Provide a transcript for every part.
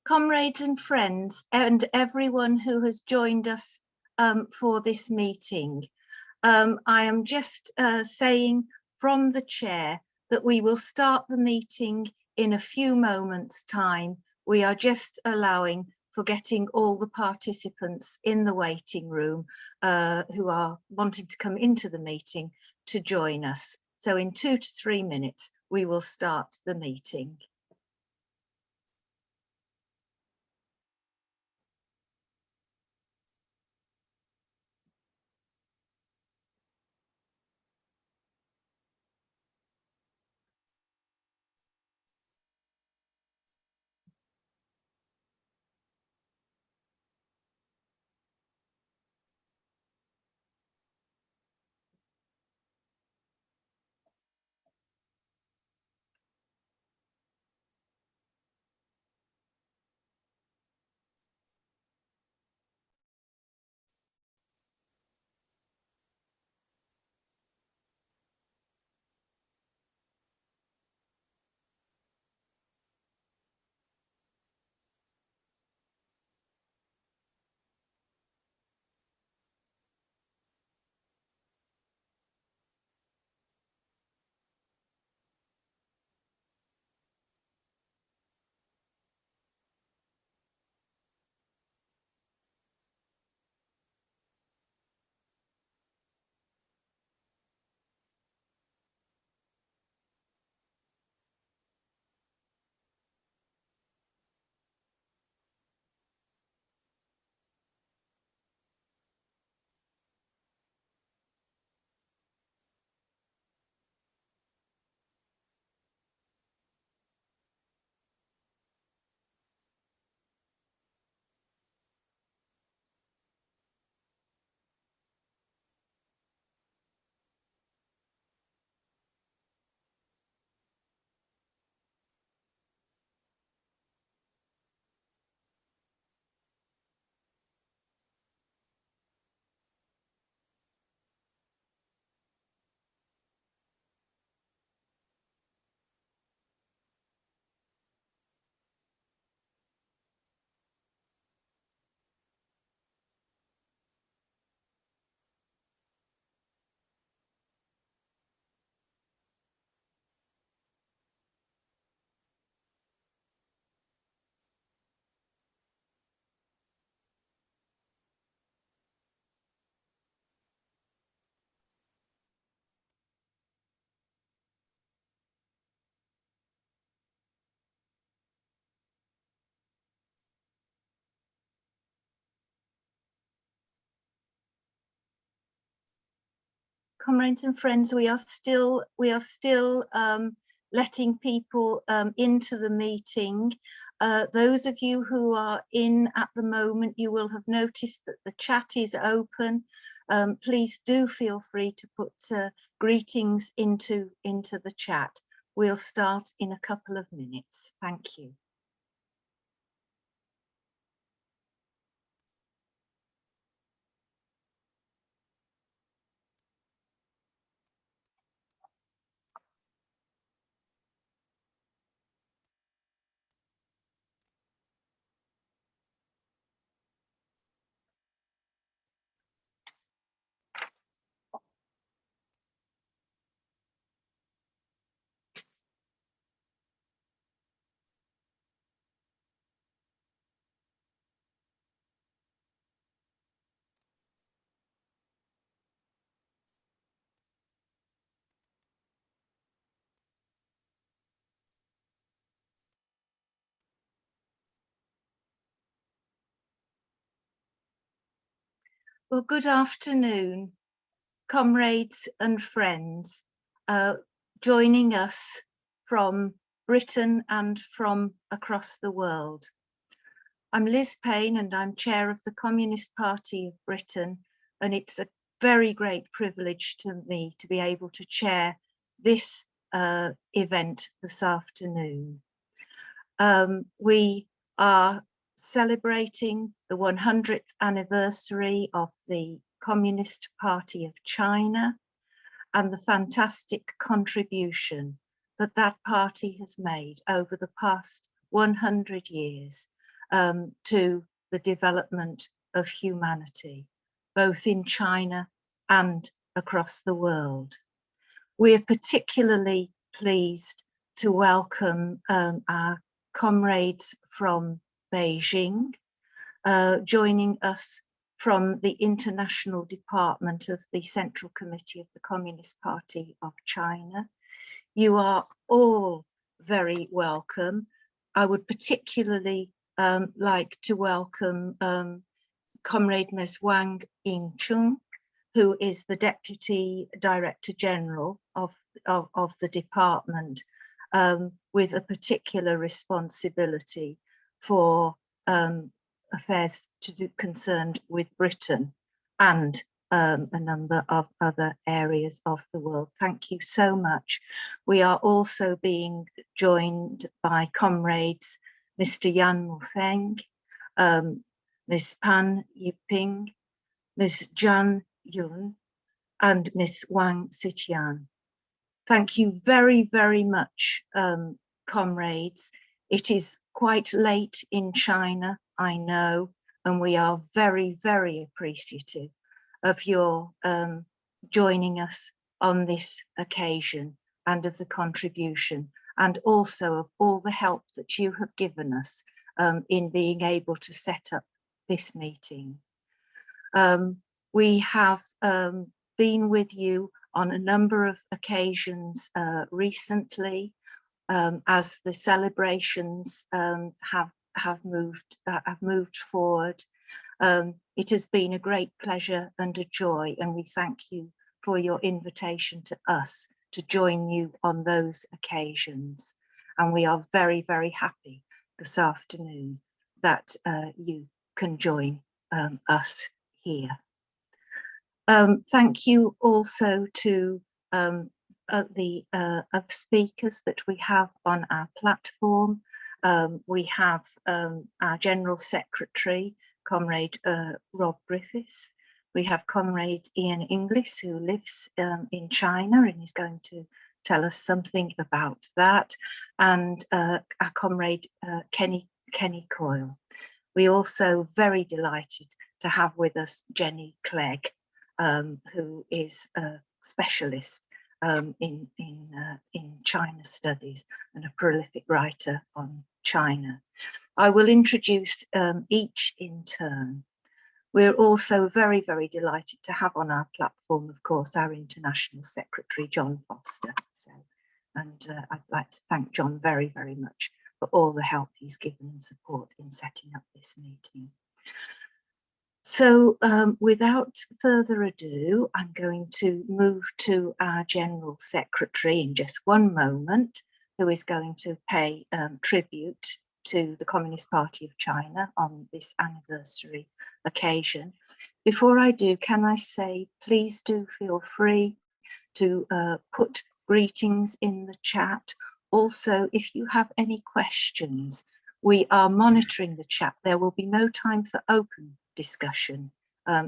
Comrades and friends, and everyone who has joined us for this meeting. I am just saying from the chair that we will start the meeting in a few moments' time. We are just allowing for getting all the participants in the waiting room who are wanting to come into the meeting to join us. So in 2 to 3 minutes, we will start the meeting. Comrades and friends, we are still letting people into the meeting. Those of you who are in at the moment, you will have noticed that the chat is open. Please do feel free to put greetings into the chat. We'll start in a couple of minutes. Thank you. Well, good afternoon, comrades and friends, joining us from Britain and from across the world. I'm Liz Payne and I'm chair of the Communist Party of Britain, and it's a very great privilege to me to be able to chair this event this afternoon. We are celebrating the 100th anniversary of the Communist Party of China and the fantastic contribution that that party has made over the past 100 years, to the development of humanity, both in China and across the world. We are particularly pleased to welcome our comrades from Beijing, joining us from the International Department of the Central Committee of the Communist Party of China. You are all very welcome. I would particularly like to welcome Comrade Ms. Wang Yingchun, who is the Deputy Director General of the department, with a particular responsibility for affairs concerned with Britain and a number of other areas of the world. Thank you so much. We are also being joined by comrades Mr. Yan Mufeng, Ms. Pan Yiping, Ms. Zhang Yun, and Ms. Wang Sitian. Thank you very, very much, comrades. It is quite late in China, I know, and we are very, very appreciative of your joining us on this occasion and of the contribution, and also of all the help that you have given us in being able to set up this meeting. We have been with you on a number of occasions recently, as the celebrations have moved forward. It has been a great pleasure and a joy, and we thank you for your invitation to us to join you on those occasions. And we are very, very happy this afternoon that you can join us here. Thank you also to the other speakers that we have on our platform. We have our General Secretary, Comrade Rob Griffiths. We have Comrade Iain Inglis, who lives in China and is going to tell us something about that, and our Comrade Jenny Coyle. We're also very delighted to have with us Jenny Clegg, who is a specialist in China studies and a prolific writer on China. I will introduce each in turn. We're also very, very delighted to have on our platform, of course, our International Secretary, John Foster. And I'd like to thank John very, very much for all the help he's given and support in setting up this meeting. So without further ado, I'm going to move to our General Secretary in just one moment, who is going to pay tribute to the Communist Party of China on this anniversary occasion. Before I do, can I say, please do feel free to put greetings in the chat. Also, if you have any questions, we are monitoring the chat. There will be no time for open discussion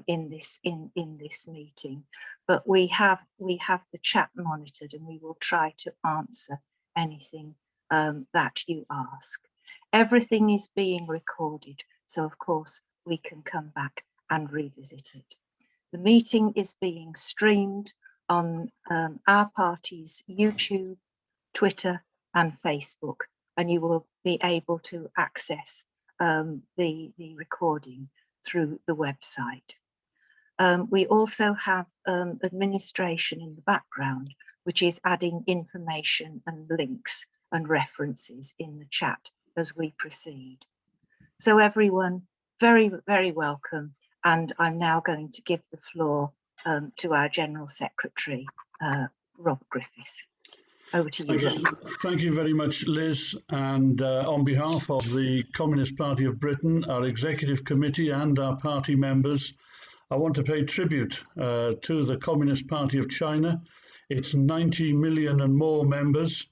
in this meeting, but we have the chat monitored, and we will try to answer anything that you ask. Everything is being recorded, so of course we can come back and revisit it. The meeting is being streamed on our party's YouTube, Twitter and Facebook, and you will be able to access the recording through the website. We also have administration in the background, which is adding information and links and references in the chat as we proceed. So everyone, very, very welcome. And I'm now going to give the floor to our General Secretary, Rob Griffiths. Over to you. Thank you very much, Liz. And on behalf of the Communist Party of Britain, our Executive Committee and our party members, I want to pay tribute to the Communist Party of China, its 90 million and more members,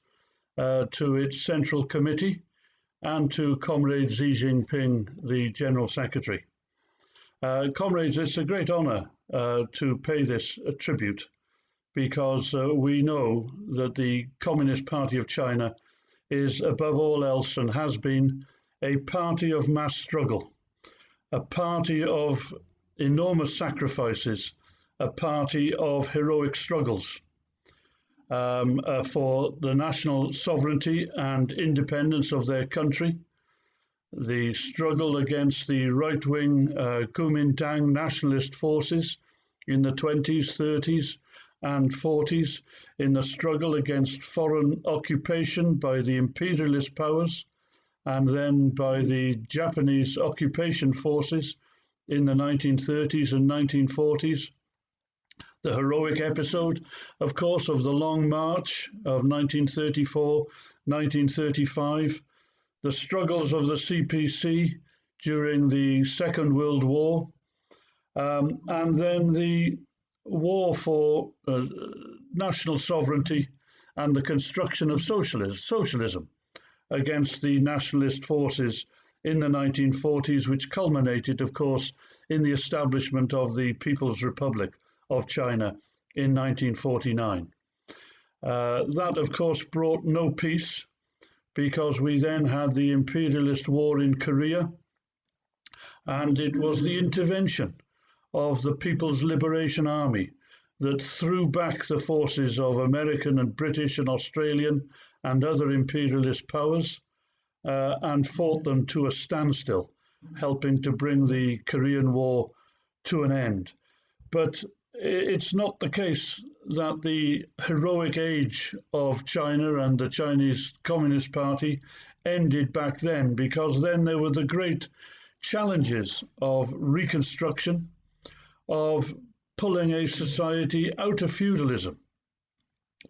to its Central Committee, and to Comrade Xi Jinping, the General Secretary. Comrades, it's a great honour to pay this tribute, because we know that the Communist Party of China is, above all else, and has been, a party of mass struggle, a party of enormous sacrifices, a party of heroic struggles for the national sovereignty and independence of their country, the struggle against the right-wing Kuomintang nationalist forces in the 20s, 30s and 40s, in the struggle against foreign occupation by the imperialist powers and then by the Japanese occupation forces in the 1930s and 1940s. The heroic episode, of course, of the Long March of 1934, 1935, the struggles of the C.P.C. during the Second World War, and then the war for national sovereignty and the construction of socialism against the nationalist forces in the 1940s, which culminated, of course, in the establishment of the People's Republic of China in 1949. That, of course, brought no peace, because we then had the imperialist war in Korea, and it was the intervention of the People's Liberation Army that threw back the forces of American and British and Australian and other imperialist powers and fought them to a standstill, helping to bring the Korean War to an end. But it's not the case that the heroic age of China and the Chinese Communist Party ended back then, because then there were the great challenges of reconstruction, of pulling a society out of feudalism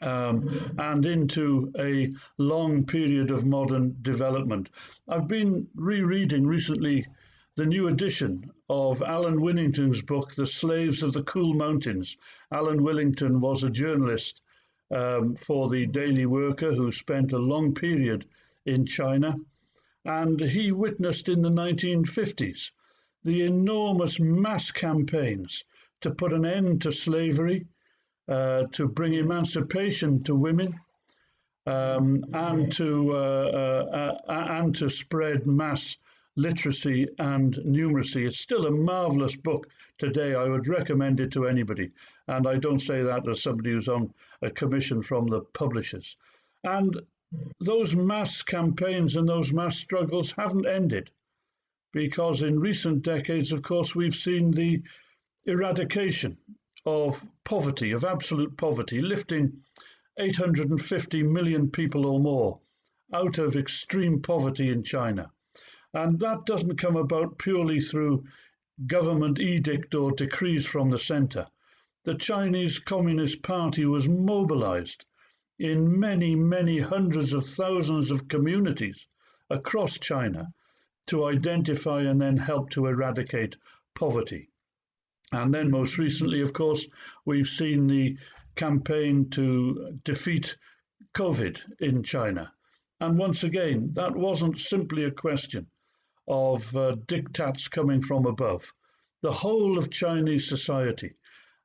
and into a long period of modern development. I've been rereading recently the new edition of Alan Willington's book, The Slaves of the Cool Mountains. Alan Willington was a journalist for the Daily Worker who spent a long period in China, and he witnessed in the 1950s the enormous mass campaigns to put an end to slavery, to bring emancipation to women, and to spread mass literacy and numeracy. It's still a marvelous book today. I would recommend it to anybody, and I don't say that as somebody who's on a commission from the publishers. And those mass campaigns and those mass struggles haven't ended, because in recent decades, of course, we've seen the eradication of poverty, of absolute poverty, lifting 850 million people or more out of extreme poverty in China. And that doesn't come about purely through government edict or decrees from the center. The Chinese Communist Party was mobilized in many, many hundreds of thousands of communities across China to identify and then help to eradicate poverty. And then most recently, of course, we've seen the campaign to defeat COVID in China. And once again, that wasn't simply a question of diktats coming from above. The whole of Chinese society,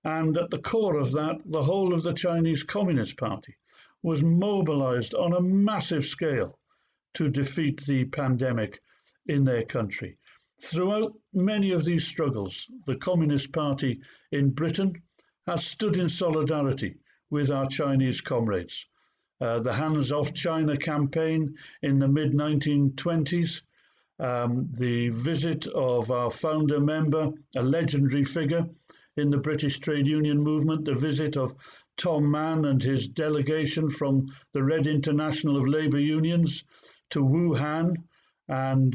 and at the core of that, the whole of the Chinese Communist Party, was mobilized on a massive scale to defeat the pandemic in their country. Throughout many of these struggles, the Communist Party in Britain has stood in solidarity with our Chinese comrades. The Hands Off China campaign in the mid-1920s, the visit of our founder member, a legendary figure in the British trade union movement, the visit of Tom Mann and his delegation from the Red International of Labour Unions to Wuhan and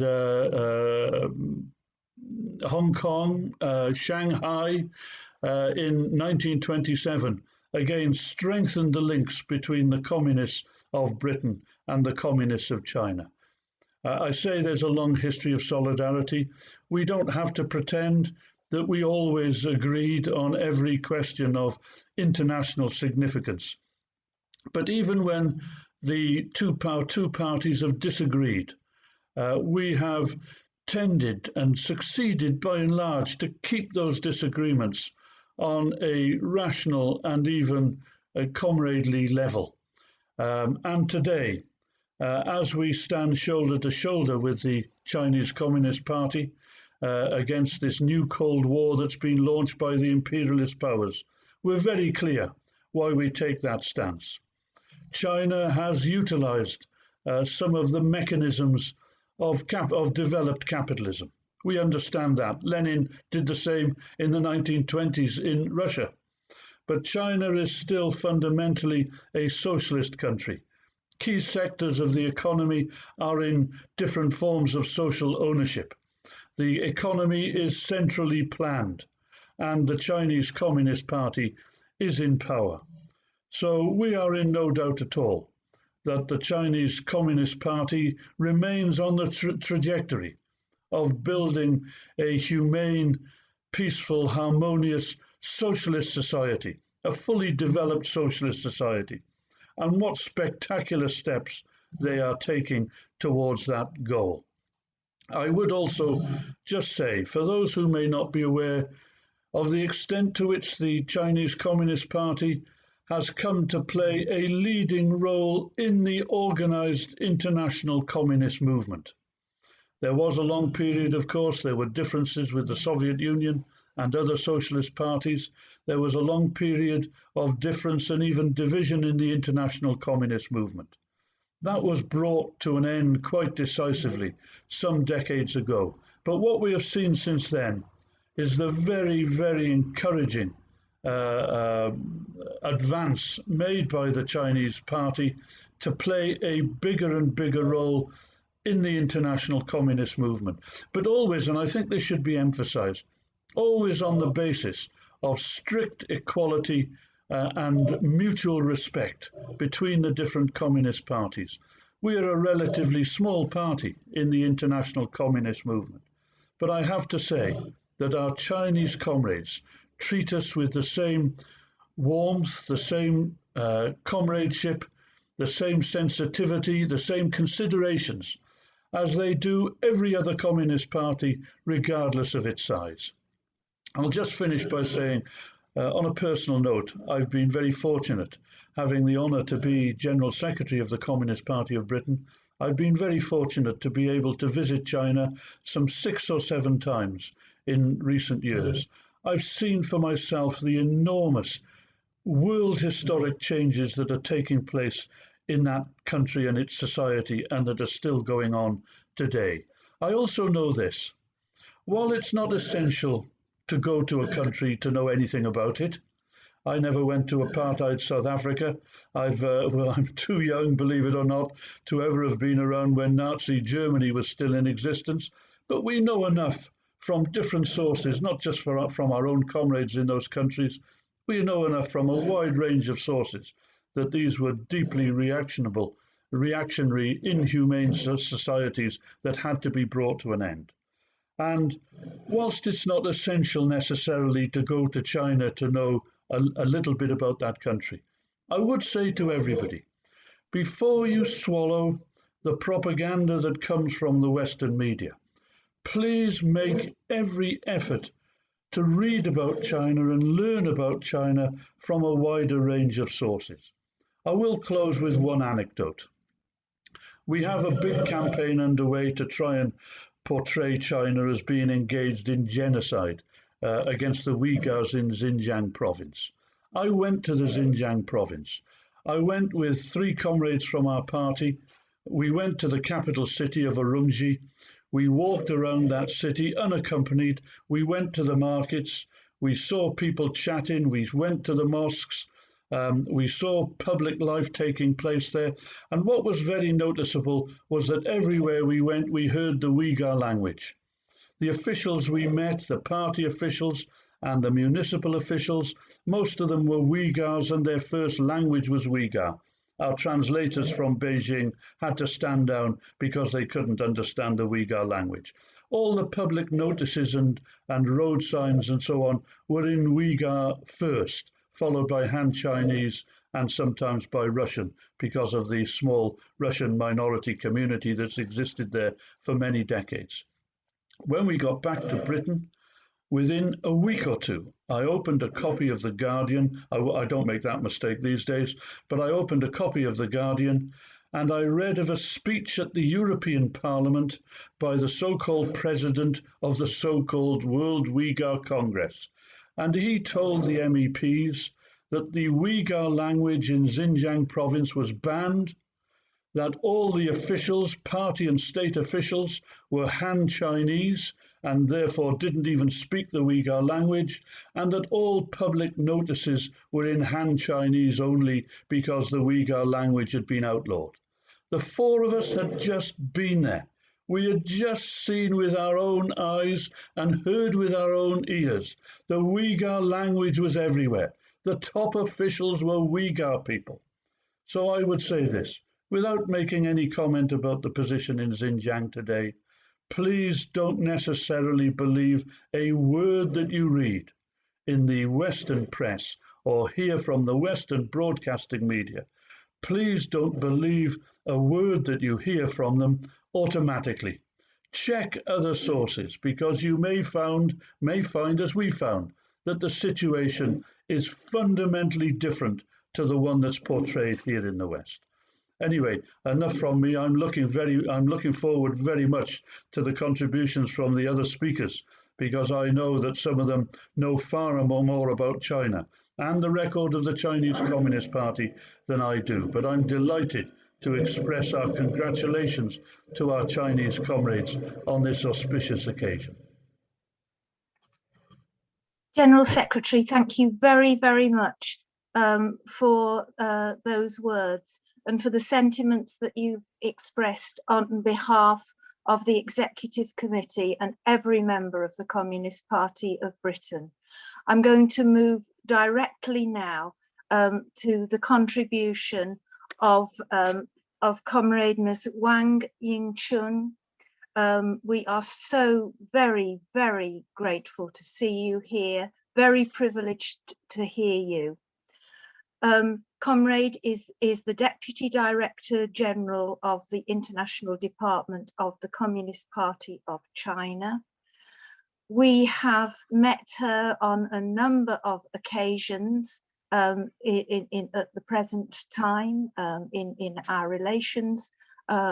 Hong Kong, Shanghai in 1927, again strengthened the links between the communists of Britain and the communists of China. I say there's a long history of solidarity. We don't have to pretend that we always agreed on every question of international significance. But even when the two parties have disagreed, we have tended and succeeded by and large to keep those disagreements on a rational and even a comradely level. And today, as we stand shoulder to shoulder with the Chinese Communist Party against this new Cold War that's been launched by the imperialist powers. We're very clear why we take that stance. China has utilized some of the mechanisms of developed capitalism. We understand that. Lenin did the same in the 1920s in Russia. But China is still fundamentally a socialist country. Key sectors of the economy are in different forms of social ownership. The economy is centrally planned, and the Chinese Communist Party is in power. So we are in no doubt at all that the Chinese Communist Party remains on the trajectory of building a humane, peaceful, harmonious socialist society, a fully developed socialist society, and what spectacular steps they are taking towards that goal. I would also just say, for those who may not be aware of the extent to which the Chinese Communist Party has come to play a leading role in the organised international communist movement. There was a long period, of course, there were differences with the Soviet Union and other socialist parties. There was a long period of difference and even division in the international communist movement. That was brought to an end quite decisively some decades ago. But what we have seen since then is the very, very encouraging advance made by the Chinese party to play a bigger and bigger role in the international communist movement. But always, and I think this should be emphasized, always on the basis of strict equality and mutual respect between the different communist parties. We are a relatively small party in the international communist movement, but I have to say that our Chinese comrades treat us with the same warmth, the same comradeship, the same sensitivity, the same considerations as they do every other communist party, regardless of its size. I'll just finish by saying, on a personal note, I've been very fortunate, having the honour to be General Secretary of the Communist Party of Britain. I've been very fortunate to be able to visit China some 6 or 7 times in recent years. I've seen for myself the enormous world historic changes that are taking place in that country and its society and that are still going on today. I also know this. While it's not essential to go to a country to know anything about it, I never went to apartheid South Africa. I'm too young, believe it or not, to ever have been around when Nazi Germany was still in existence. But we know enough from different sources, not just from our own comrades in those countries. We know enough from a wide range of sources that these were deeply reactionary, inhumane societies that had to be brought to an end. And whilst it's not essential necessarily to go to China to know a little bit about that country, I would say to everybody, before you swallow the propaganda that comes from the Western media, please make every effort to read about China and learn about China from a wider range of sources. I will close with one anecdote. We have a big campaign underway to try and portray China as being engaged in genocide against the Uyghurs in Xinjiang province. I went to the Xinjiang province. I went with 3 comrades from our party. We went to the capital city of Urumqi. We walked around that city unaccompanied. We went to the markets. We saw people chatting. We went to the mosques. We saw public life taking place there. And what was very noticeable was that everywhere we went, we heard the Uyghur language. The officials we met, the party officials and the municipal officials, most of them were Uyghurs and their first language was Uyghur. Our translators from Beijing had to stand down because they couldn't understand the Uyghur language. All the public notices and road signs and so on were in Uyghur first, followed by Han Chinese and sometimes by Russian, because of the small Russian minority community that's existed there for many decades. When we got back to Britain, within a week or two, I opened a copy of The Guardian. I don't make that mistake these days, but I opened a copy of The Guardian, and I read of a speech at the European Parliament by the so-called president of the so-called World Uyghur Congress, and he told the MEPs that the Uyghur language in Xinjiang province was banned, that all the officials, party and state officials, were Han Chinese and therefore didn't even speak the Uyghur language, and that all public notices were in Han Chinese only because the Uyghur language had been outlawed. The four of us had just been there. We had just seen with our own eyes and heard with our own ears. The Uyghur language was everywhere. The top officials were Uyghur people. So I would say this, without making any comment about the position in Xinjiang today, please don't necessarily believe a word that you read in the Western press or hear from the Western broadcasting media. Please don't believe a word that you hear from them automatically. Check other sources, because you may find, as we found, that the situation is fundamentally different to the one that's portrayed here in the West. Anyway, enough from me. I'm looking forward very much to the contributions from the other speakers, because I know that some of them know far more about China and the record of the Chinese Communist Party than I do. But I'm delighted to express our congratulations to our Chinese comrades on this auspicious occasion. General Secretary, thank you very, very much for those words and for the sentiments that you've expressed on behalf of the Executive Committee and every member of the Communist Party of Britain. I'm going to move directly now to the contribution of Comrade Ms. Wang Yingchun. We are so very, very grateful to see you here, very privileged to hear you. Comrade is the Deputy Director General of the International Department of the Communist Party of China. We have met her on a number of occasions at the present time in our relations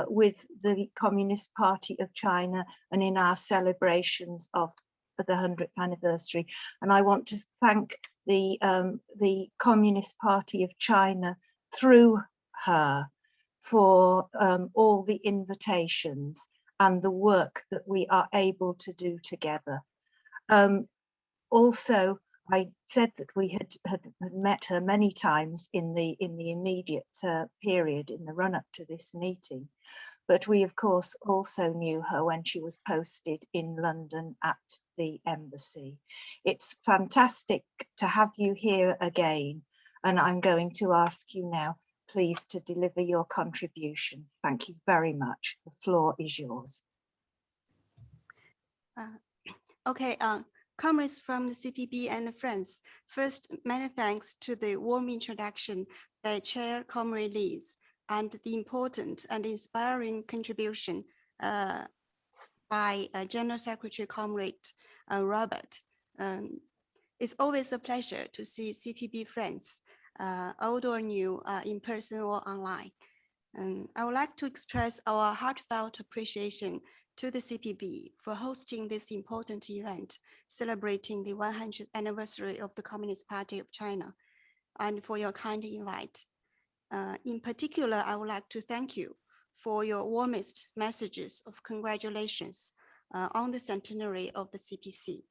with the Communist Party of China and in our celebrations of the 100th anniversary. And I want to thank the Communist Party of China through her for all the invitations and the work that we are able to do together. Also, I said that we had met her many times in the immediate period in the run-up to this meeting, but we of course also knew her when she was posted in London at the embassy. It's fantastic to have you here again, and I'm going to ask you now, please, to deliver your contribution. Thank you very much. The floor is yours. Okay. Comrades from the C.P.B and friends, first, many thanks to the warm introduction by Chair Comrade Liz and the important and inspiring contribution by General Secretary Comrade Robert. It's always a pleasure to see C.P.B friends, old or new, in person or online. I would like to express our heartfelt appreciation to the C.P.B for hosting this important event, celebrating the 100th anniversary of the Communist Party of China, and for your kind invite. In particular, I would like to thank you for your warmest messages of congratulations on the centenary of the C.P.C,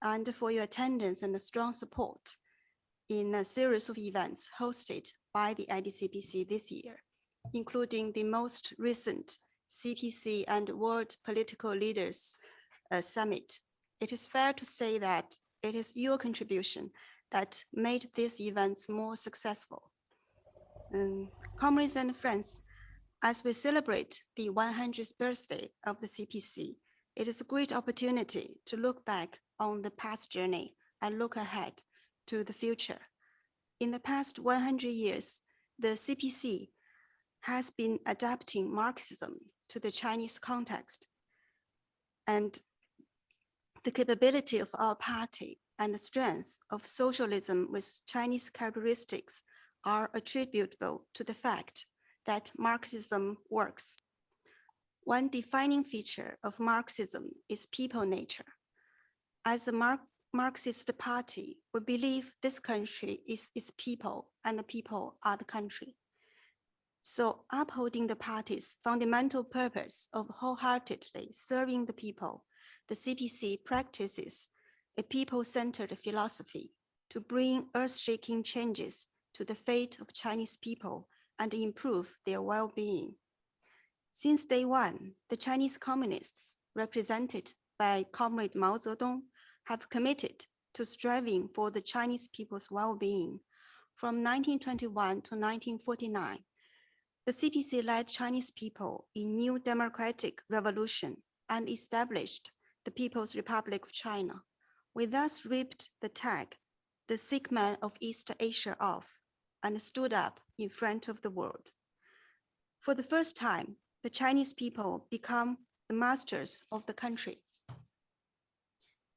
and for your attendance and strong support in a series of events hosted by the IDCPC this year, including the most recent C.P.C and World Political Leaders Summit. It is fair to say that it is your contribution that made these events more successful. Comrades and friends, as we celebrate the 100th birthday of the C.P.C, it is a great opportunity to look back on the past journey and look ahead to the future. In the past 100 years, the C.P.C has been adapting Marxism to the Chinese context, and the capability of our party and the strength of socialism with Chinese characteristics are attributable to the fact that Marxism works. One defining feature of Marxism is people nature. As a Marxist party, we believe this country is its people and the people are the country. So upholding the party's fundamental purpose of wholeheartedly serving the people, the C.P.C practices a people-centered philosophy to bring earth-shaking changes to the fate of Chinese people and improve their well-being. Since day one, the Chinese communists, represented by Comrade Mao Zedong, have committed to striving for the Chinese people's well-being. From 1921 to 1949, the C.P.C led Chinese people in new democratic revolution and established the People's Republic of China. We thus ripped the tag, the sick man of East Asia, off and stood up in front of the world. For the first time, the Chinese people become the masters of the country.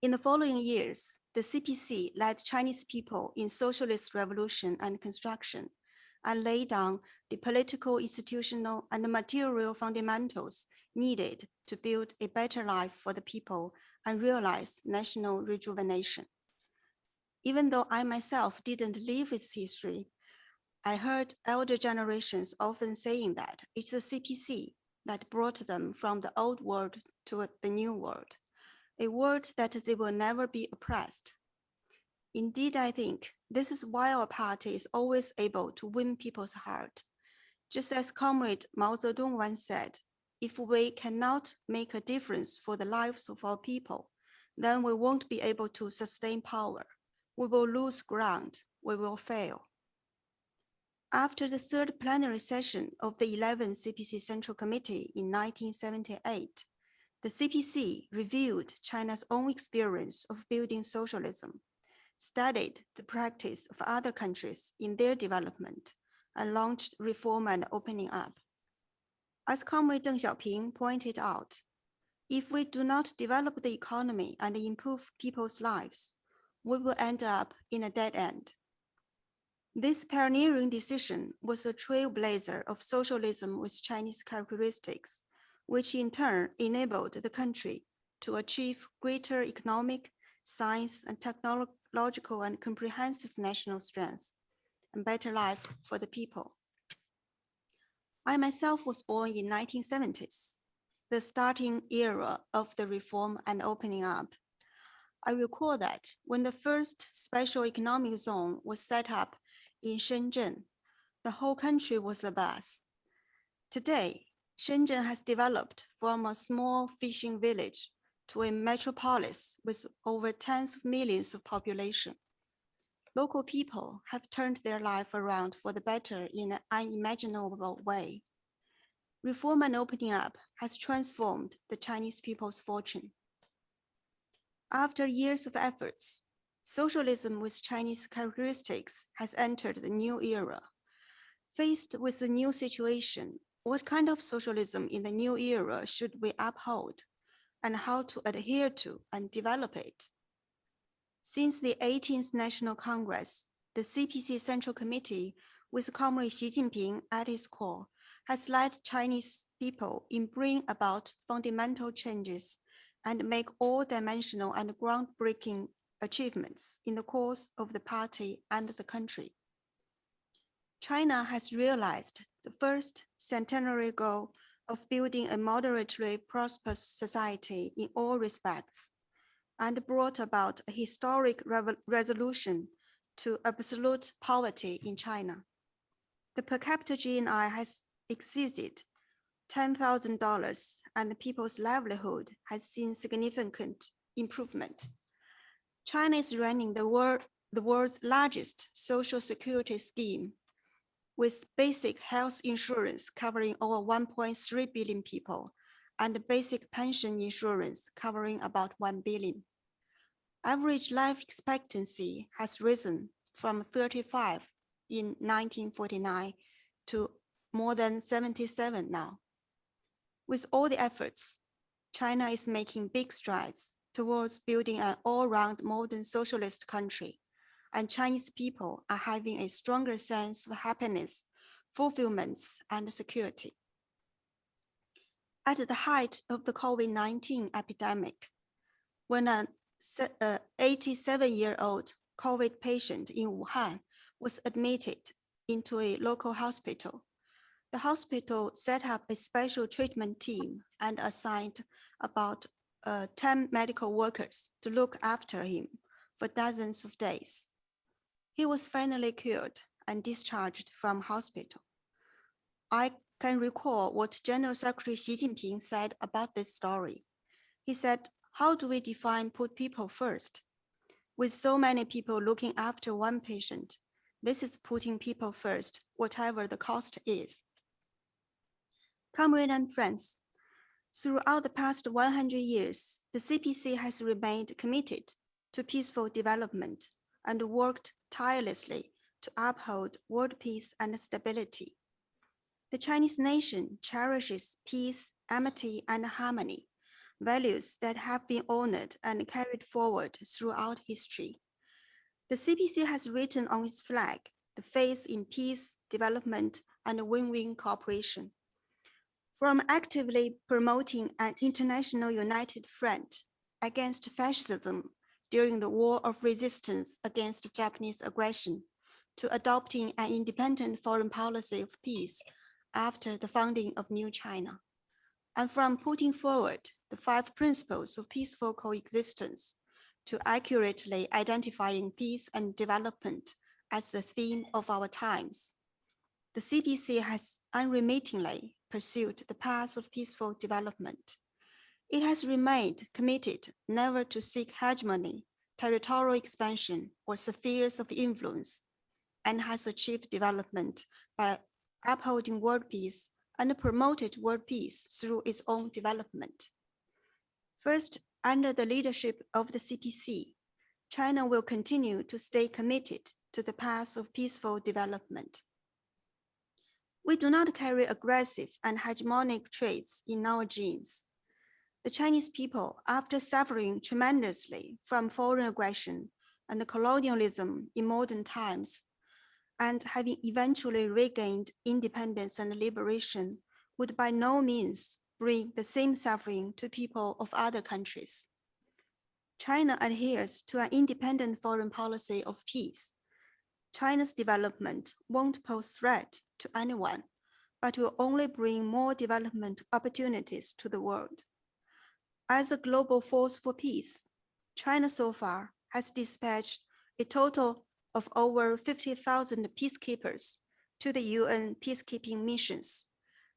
In the following years, the C.P.C led Chinese people in socialist revolution and construction and laid down the political, institutional, and material fundamentals needed to build a better life for the people and realize national rejuvenation. Even though I myself didn't live its history, I heard elder generations often saying that it's the C.P.C that brought them from the old world to the new world, a world that they will never be oppressed. Indeed, I think this is why our party is always able to win people's heart. Just as Comrade Mao Zedong once said, if we cannot make a difference for the lives of our people, then we won't be able to sustain power. We will lose ground. We will fail. After the third plenary session of the 11th C.P.C Central Committee in 1978, the C.P.C reviewed China's own experience of building socialism, studied the practice of other countries in their development, and launched reform and opening up. As Comrade Deng Xiaoping pointed out, if we do not develop the economy and improve people's lives, we will end up in a dead end. This pioneering decision was a trailblazer of socialism with Chinese characteristics, which in turn enabled the country to achieve greater economic, science, and technological and comprehensive national strength and better life for the people. I myself was born in 1970s, the starting era of the reform and opening up. I recall that when the first special economic zone was set up in Shenzhen, the whole country was abuzz. Today, Shenzhen has developed from a small fishing village to a metropolis with over tens of millions of population. Local people have turned their life around for the better in an unimaginable way. Reform and opening up has transformed the Chinese people's fortune. After years of efforts, socialism with Chinese characteristics has entered the new era. Faced with the new situation, what kind of socialism in the new era should we uphold, and how to adhere to and develop it? Since the 18th National Congress, the C.P.C Central Committee, with Comrade Xi Jinping at its core, has led Chinese people in bringing about fundamental changes and make all-dimensional and groundbreaking achievements in the course of the party and the country. China has realized the first centenary goal of building a moderately prosperous society in all respects, and brought about a historic resolution to absolute poverty in China. The per capita GNI has exceeded $10,000 and the people's livelihood has seen significant improvement. China is running the world's largest social security scheme, with basic health insurance covering over 1.3 billion people and basic pension insurance covering about 1 billion. Average life expectancy has risen from 35 in 1949 to more than 77 now. With all the efforts, China is making big strides towards building an all-round modern socialist country, and Chinese people are having a stronger sense of happiness fulfillments, and security. At the height of the COVID-19 epidemic, when an 87-year-old COVID patient in Wuhan was admitted into a local hospital, the hospital set up a special treatment team and assigned about 10 medical workers to look after him for dozens of days. He was finally cured and discharged from hospital. I can recall what General Secretary Xi Jinping said about this story. He said, "How do we define put people first? With so many people looking after one patient, this is putting people first, whatever the cost is." Comrades and friends, throughout the past 100 years, the C.P.C has remained committed to peaceful development and worked tirelessly to uphold world peace and stability. The Chinese nation cherishes peace, amity, and harmony, values that have been honored and carried forward throughout history. The C.P.C has written on its flag the faith in peace, development, and win-win cooperation. From actively promoting an international united front against fascism during the War of Resistance against Japanese aggression, to adopting an independent foreign policy of peace after the founding of New China, and from putting forward the 5 principles of peaceful coexistence to accurately identifying peace and development as the theme of our times, the C.P.C has unremittingly pursued the path of peaceful development. It has remained committed never to seek hegemony, territorial expansion, or spheres of influence, and has achieved development by upholding world peace and promoted world peace through its own development. First, under the leadership of the C.P.C, China will continue to stay committed to the path of peaceful development. We do not carry aggressive and hegemonic traits in our genes. The Chinese people, after suffering tremendously from foreign aggression and colonialism in modern times, and having eventually regained independence and liberation, would by no means bring the same suffering to people of other countries. China adheres to an independent foreign policy of peace. China's development won't pose threat to anyone, but will only bring more development opportunities to the world. As a global force for peace, China so far has dispatched a total of over 50,000 peacekeepers to the UN peacekeeping missions,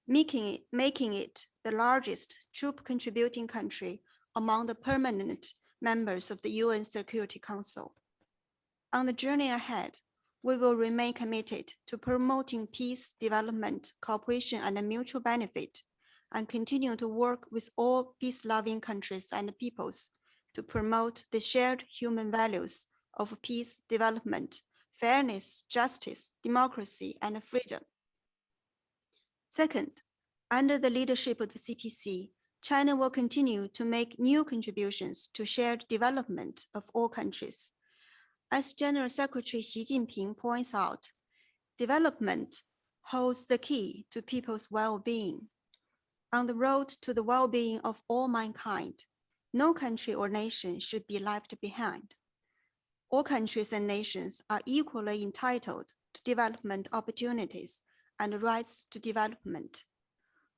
making it the largest troop contributing country among the permanent members of the UN Security Council. On the journey ahead, we will remain committed to promoting peace, development, cooperation, and mutual benefit, and continue to work with all peace-loving countries and peoples to promote the shared human values of peace, development, fairness, justice, democracy, and freedom. Second, under the leadership of the C.P.C, China will continue to make new contributions to shared development of all countries. As General Secretary Xi Jinping points out, development holds the key to people's well-being. On the road to the well-being of all mankind, no country or nation should be left behind. All countries and nations are equally entitled to development opportunities and rights to development.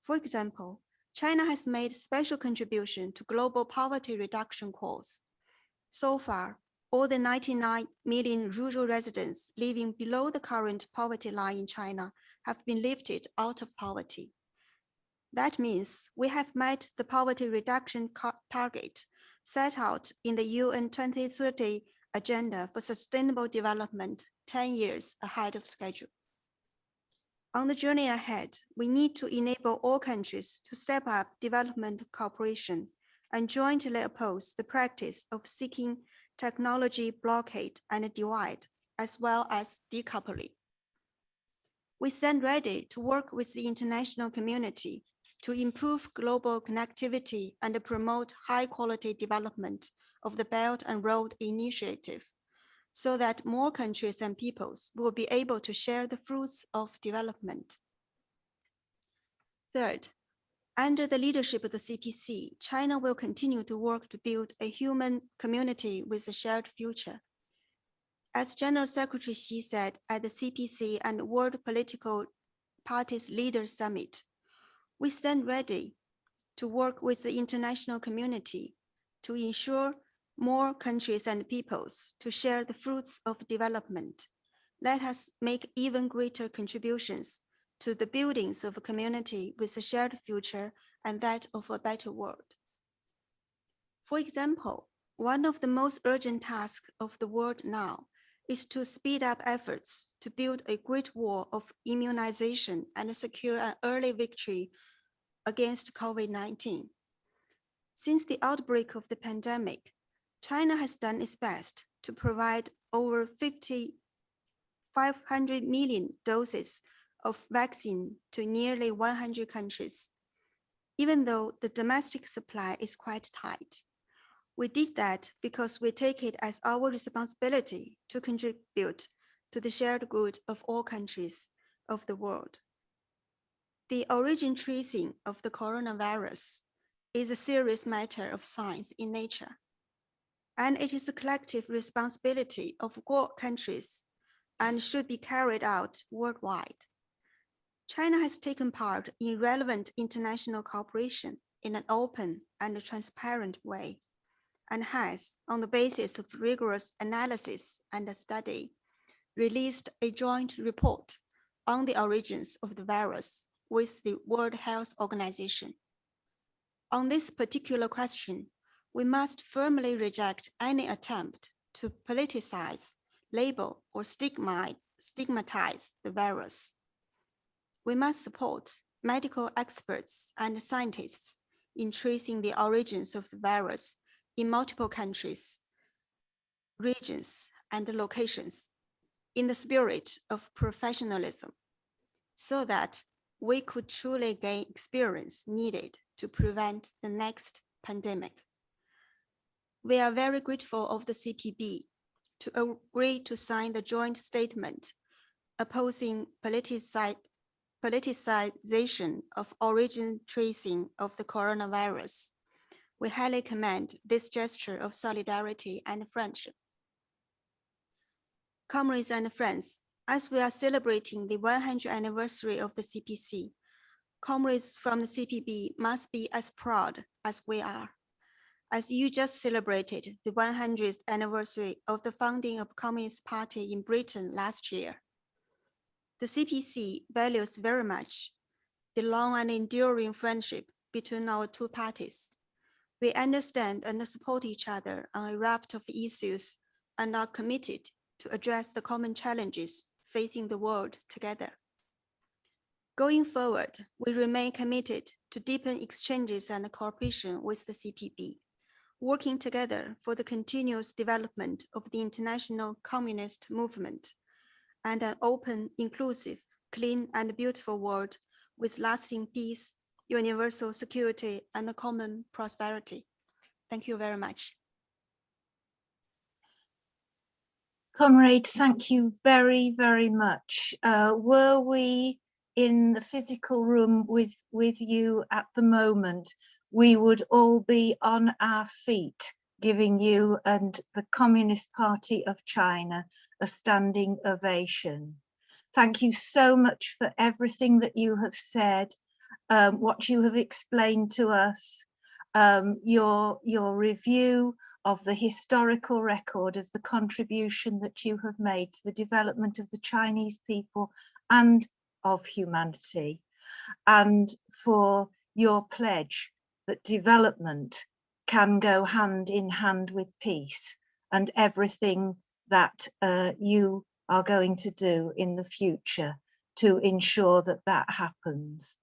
For example, China has made special contribution to global poverty reduction cause. So far, all the 99 million rural residents living below the current poverty line in China have been lifted out of poverty. That means we have met the poverty reduction target set out in the UN 2030 Agenda for Sustainable Development 10 years ahead of schedule. On the journey ahead, we need to enable all countries to step up development cooperation and jointly oppose the practice of seeking technology blockade and divide, as well as decoupling. We stand ready to work with the international community to improve global connectivity and promote high-quality development of the Belt and Road Initiative, so that more countries and peoples will be able to share the fruits of development. Third, under the leadership of the C.P.C, China will continue to work to build a human community with a shared future. As General Secretary Xi said at the C.P.C and World Political Parties Leaders Summit, we stand ready to work with the international community to ensure more countries and peoples to share the fruits of development. Let us make even greater contributions to the buildings of a community with a shared future and that of a better world. For example, one of the most urgent tasks of the world now is to speed up efforts to build a great wall of immunization and secure an early victory against COVID-19. Since the outbreak of the pandemic, China has done its best to provide over 500 million doses of vaccine to nearly 100 countries, even though the domestic supply is quite tight. We did that because we take it as our responsibility to contribute to the shared good of all countries of the world. The origin tracing of the coronavirus is a serious matter of science in nature, and it is a collective responsibility of all countries and should be carried out worldwide. China has taken part in relevant international cooperation in an open and transparent way, and has, on the basis of rigorous analysis and study, released a joint report on the origins of the virus with the World Health Organization. On this particular question, we must firmly reject any attempt to politicize, label, or stigmatize the virus. We must support medical experts and scientists in tracing the origins of the virus in multiple countries, regions, and locations in the spirit of professionalism, so that we could truly gain experience needed to prevent the next pandemic. We are very grateful of the C.P.B to agree to sign the joint statement opposing politicization of origin tracing of the coronavirus. We highly commend this gesture of solidarity and friendship. Comrades and friends, as we are celebrating the 100th anniversary of the C.P.C, comrades from the C.P.B must be as proud as we are, as you just celebrated the 100th anniversary of the founding of Communist Party in Britain last year. The C.P.C values very much the long and enduring friendship between our two parties. We understand and support each other on a raft of issues and are committed to address the common challenges facing the world together. Going forward, we remain committed to deepen exchanges and cooperation with the C.P.B, working together for the continuous development of the international communist movement and an open, inclusive, clean, and beautiful world with lasting peace, universal security, and common prosperity. Thank you very much. Comrade, thank you very, very much. Were we in the physical room with you at the moment, we would all be on our feet, giving you and the Communist Party of China a standing ovation. Thank you so much for everything that you have said, what you have explained to us, your review of the historical record of the contribution that you have made to the development of the Chinese people and of humanity, and for your pledge that development can go hand in hand with peace, and everything that you are going to do in the future to ensure that that happens.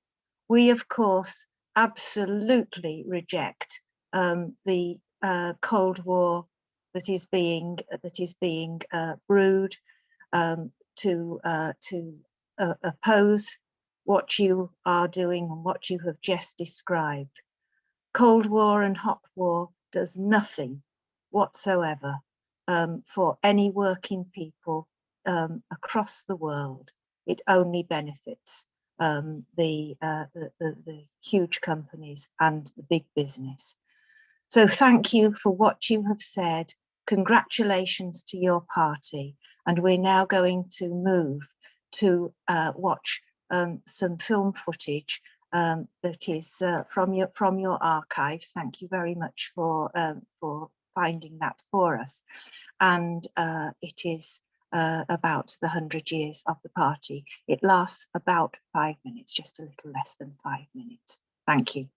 We, of course, absolutely reject the Cold War that is being brewed to oppose what you are doing and what you have just described. Cold War and hot war does nothing whatsoever for any working people across the world. It only benefits the huge companies and the big business. So thank you for what you have said. Congratulations to your party. And we're now going to move to watch some film footage that is from your archives. Thank you very much for finding that for us. And it is about the 100 years of the party. It lasts about 5 minutes, just a little less than 5 minutes. Thank you.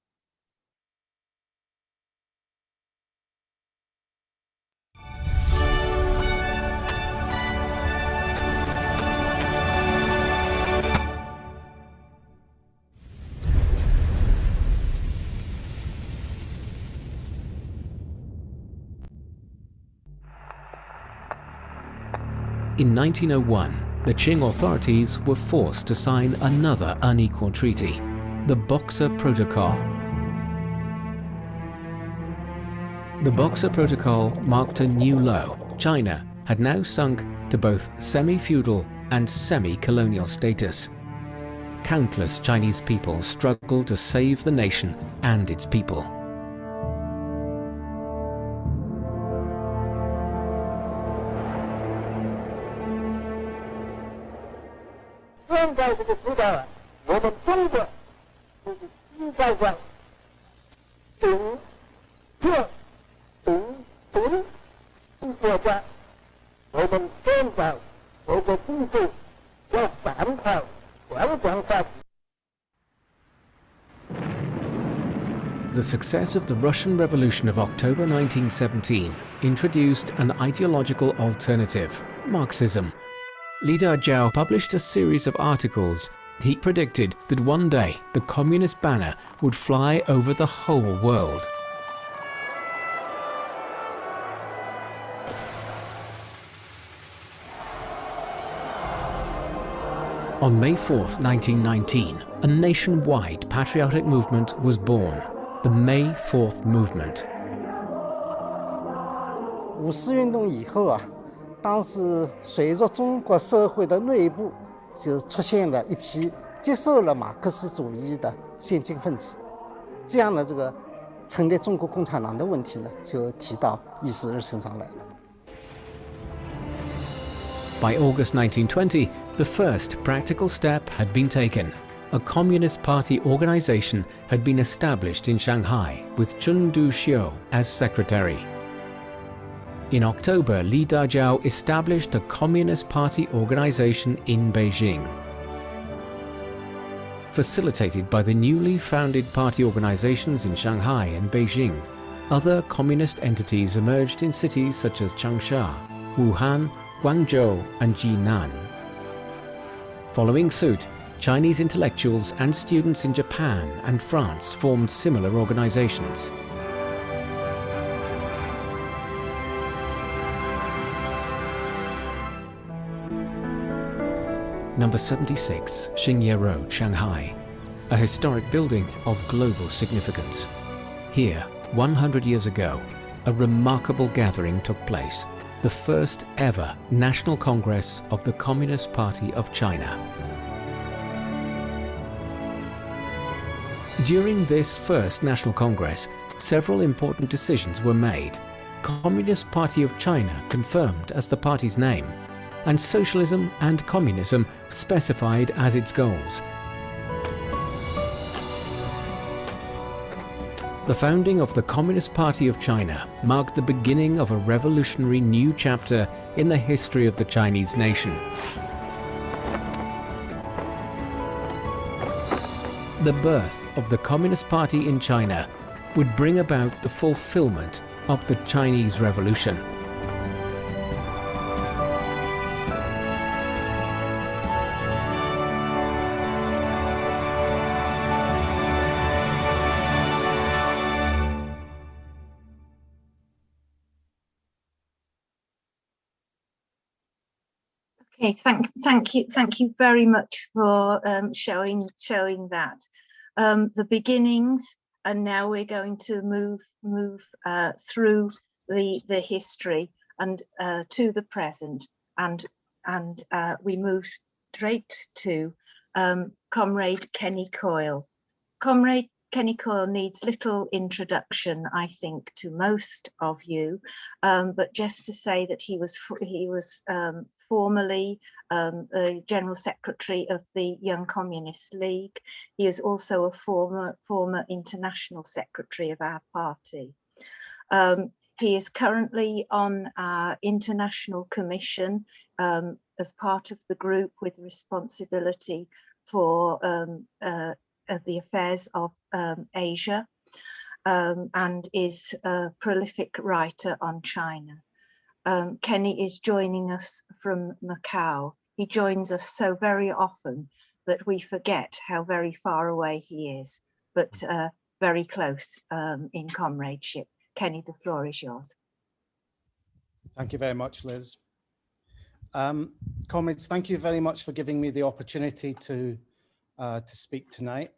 In 1901, the Qing authorities were forced to sign another unequal treaty, the Boxer Protocol. The Boxer Protocol marked a new low. China had now sunk to both semi-feudal and semi-colonial status. Countless Chinese people struggled to save the nation and its people. The success of the Russian Revolution of October 1917 introduced an ideological alternative, Marxism. Li Dajiao published a series of articles. He predicted that one day the communist banner would fly over the whole world. On May 4th, 1919, a nationwide patriotic movement was born, the May 4th Movement. 五四运动以后啊，当时随着中国社会的内部就出现了一批接受了马克思主义的先进分子，这样的这个成立中国共产党的问题呢，就提到议事日程上来了。 By August 1920, the first practical step had been taken. A Communist Party organization had been established in Shanghai, with Chun Du-xiu as secretary. In October, Li Dajiao established a Communist Party organization in Beijing. Facilitated by the newly founded party organizations in Shanghai and Beijing, other communist entities emerged in cities such as Changsha, Wuhan, Guangzhou and Jinan. Following suit, Chinese intellectuals and students in Japan and France formed similar organizations. Number 76, Xingye Road, Shanghai, a historic building of global significance. Here, 100 years ago, a remarkable gathering took place, the first ever National Congress of the Communist Party of China. During this first National Congress, several important decisions were made. Communist Party of China confirmed as the party's name, and socialism and communism specified as its goals. The founding of the Communist Party of China marked the beginning of a revolutionary new chapter in the history of the Chinese nation. The birth of the Communist Party in China would bring about the fulfillment of the Chinese Revolution. Okay, thank you very much for showing that. The beginnings, and now we're going to move through the history and to the present, and we move straight to Comrade Kenny Coyle. Comrade Kenny Coyle needs little introduction, I think, to most of you, but just to say that he was formerly the General Secretary of the Young Communist League. He is also a former International Secretary of our party. He is currently on our International Commission as part of the group with responsibility for the affairs of Asia, and is a prolific writer on China. Kenny is joining us from Macau. He joins us so very often that we forget how very far away he is, but very close in comradeship. Kenny, the floor is yours. Thank you very much, Liz. Comrades, thank you very much for giving me the opportunity to speak tonight.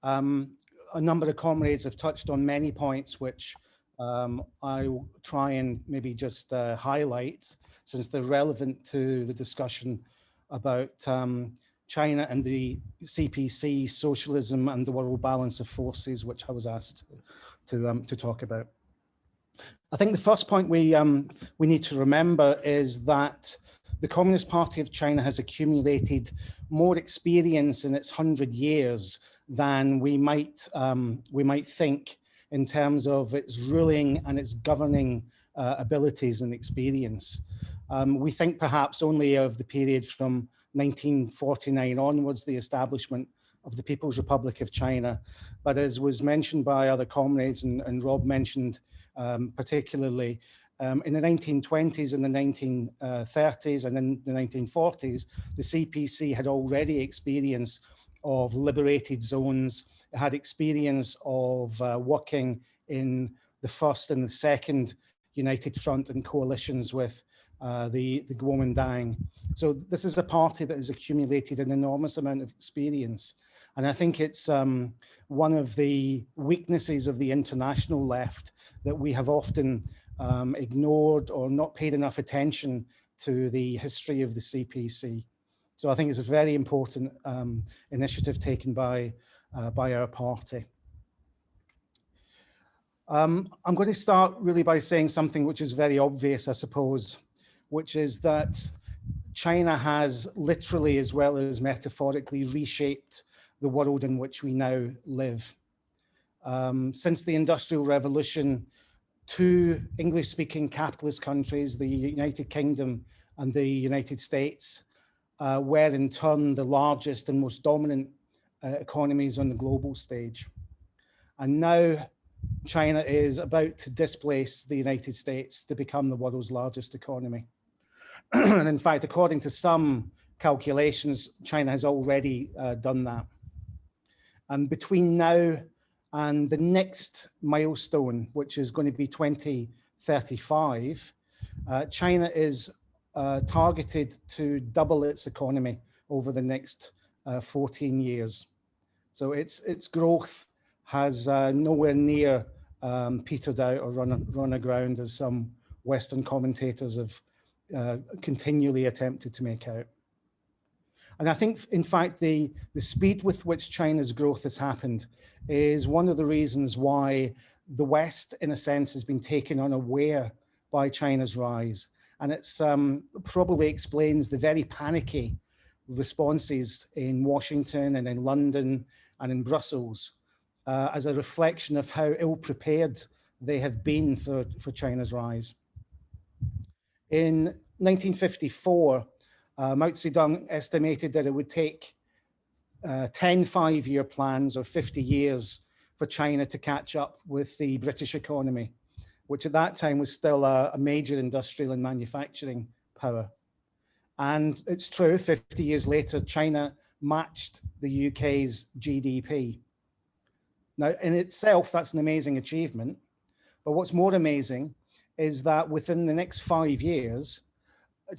A number of comrades have touched on many points which I will try and maybe just highlight, since they're relevant to the discussion about China and the C.P.C, socialism and the world balance of forces, which I was asked to talk about. I think the first point we need to remember is that the Communist Party of China has accumulated more experience in its 100 years than we might think in terms of its ruling and its governing abilities and experience. We think perhaps only of the period from 1949 onwards, the establishment of the People's Republic of China. But as was mentioned by other comrades, and Rob mentioned particularly, in the 1920s and the 1930s and in the 1940s, the C.P.C had already experience of liberated zones. It had experience of working in the first and the second United Front and coalitions with the Kuomintang. So this is a party that has accumulated an enormous amount of experience. And I think it's one of the weaknesses of the international left that we have often ignored or not paid enough attention to the history of the C.P.C. So I think it's a very important initiative taken by our party. I'm going to start really by saying something which is very obvious, I suppose, which is that China has literally as well as metaphorically reshaped the world in which we now live. Since the Industrial Revolution, two English-speaking capitalist countries, the United Kingdom and the United States, were in turn the largest and most dominant economies on the global stage. And now China is about to displace the United States to become the world's largest economy. And in fact, according to some calculations, China has already done that. And between now and the next milestone, which is going to be 2035, China is targeted to double its economy over the next 14 years. So its growth has nowhere near petered out or run aground, as some Western commentators have continually attempted to make out. And I think, in fact, the speed with which China's growth has happened is one of the reasons why the West, in a sense, has been taken unaware by China's rise. And it's probably explains the very panicky responses in Washington and in London and in Brussels as a reflection of how ill-prepared they have been for China's rise. In 1954, Mao Zedong estimated that it would take 10 five-year plans or 50 years for China to catch up with the British economy, which at that time was still a major industrial and manufacturing power. And it's true, 50 years later, China matched the UK's GDP. Now, in itself, that's an amazing achievement. But what's more amazing is that within the next 5 years,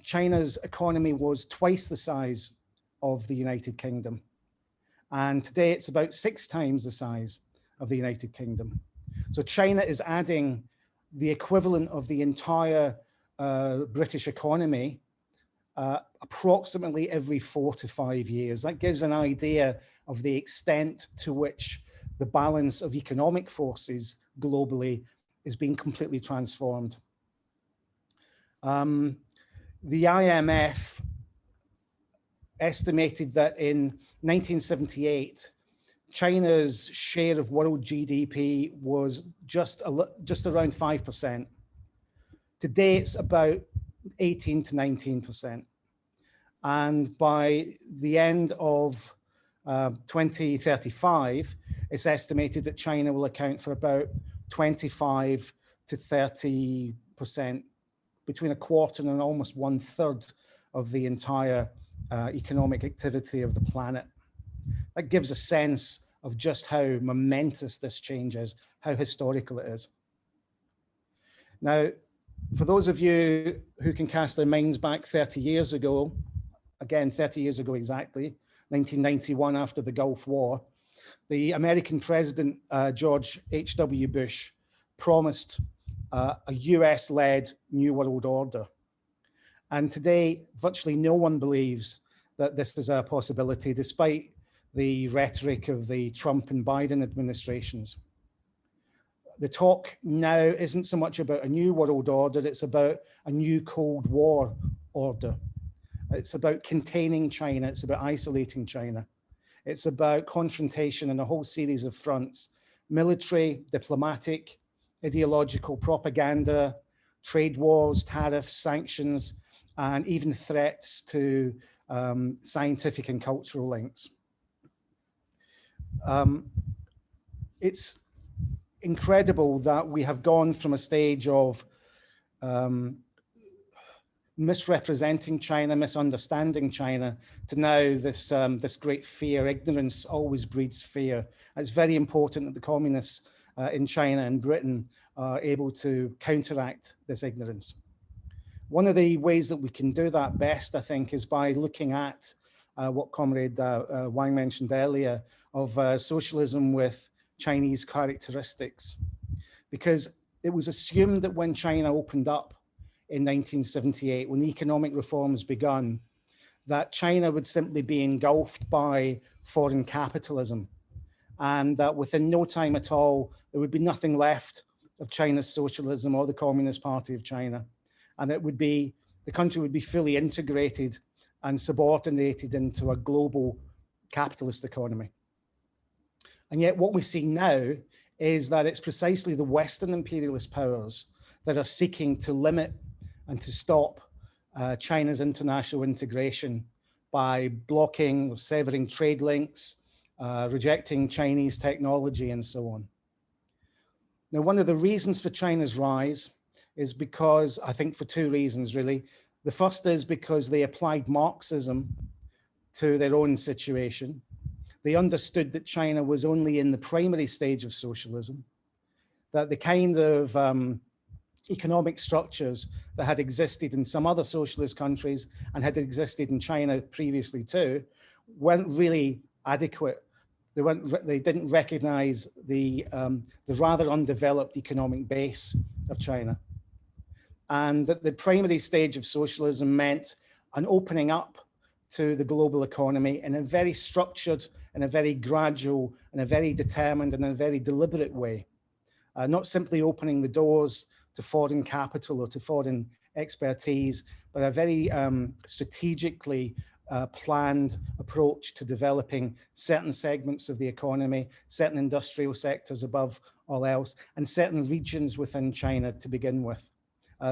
China's economy was twice the size of the United Kingdom. And today it's about 6 times the size of the United Kingdom. So China is adding the equivalent of the entire British economy approximately every 4 to 5 years. That gives an idea of the extent to which the balance of economic forces globally is being completely transformed. The IMF estimated that in 1978, China's share of world GDP was just around 5%. Today, it's about 18 to 19%. And by the end of 2035, it's estimated that China will account for about 25 to 30%, between a quarter and almost 1/3 of the entire economic activity of the planet. That gives a sense of just how momentous this change is, how historical it is. Now, for those of you who can cast their minds back 30 years ago, again, 30 years ago exactly, 1991, after the Gulf War, the American president, George H.W. Bush, promised a US-led New World Order. And today, virtually no one believes that this is a possibility, despite the rhetoric of the Trump and Biden administrations. The talk now isn't so much about a new world order, it's about a new Cold War order. It's about containing China, it's about isolating China. It's about confrontation on a whole series of fronts: military, diplomatic, ideological, propaganda, trade wars, tariffs, sanctions, and even threats to scientific and cultural links. It's incredible that we have gone from a stage of misrepresenting China, misunderstanding China, to now this, this great fear. Ignorance always breeds fear. It's very important that the communists in China and Britain are able to counteract this ignorance. One of the ways that we can do that best, I think, is by looking at what Comrade Wang mentioned earlier of socialism with Chinese characteristics. Because it was assumed that when China opened up in 1978, when economic reforms begun, that China would simply be engulfed by foreign capitalism, and that within no time at all, there would be nothing left of China's socialism or the Communist Party of China. And it would be, the country would be fully integrated and subordinated into a global capitalist economy. And yet what we see now is that it's precisely the Western imperialist powers that are seeking to limit and to stop China's international integration by blocking or severing trade links, rejecting Chinese technology, and so on. Now, one of the reasons for China's rise is because, I think for two reasons really. The first is because they applied Marxism to their own situation. They understood that China was only in the primary stage of socialism, that the kind of economic structures that had existed in some other socialist countries and had existed in China previously too, weren't really adequate. They didn't recognize the rather undeveloped economic base of China. And that the primary stage of socialism meant an opening up to the global economy in a very structured, in a very gradual, in a very determined, and in a very deliberate way. Not simply opening the doors to foreign capital or to foreign expertise, but a very strategically planned approach to developing certain segments of the economy, certain industrial sectors above all else, and certain regions within China to begin with.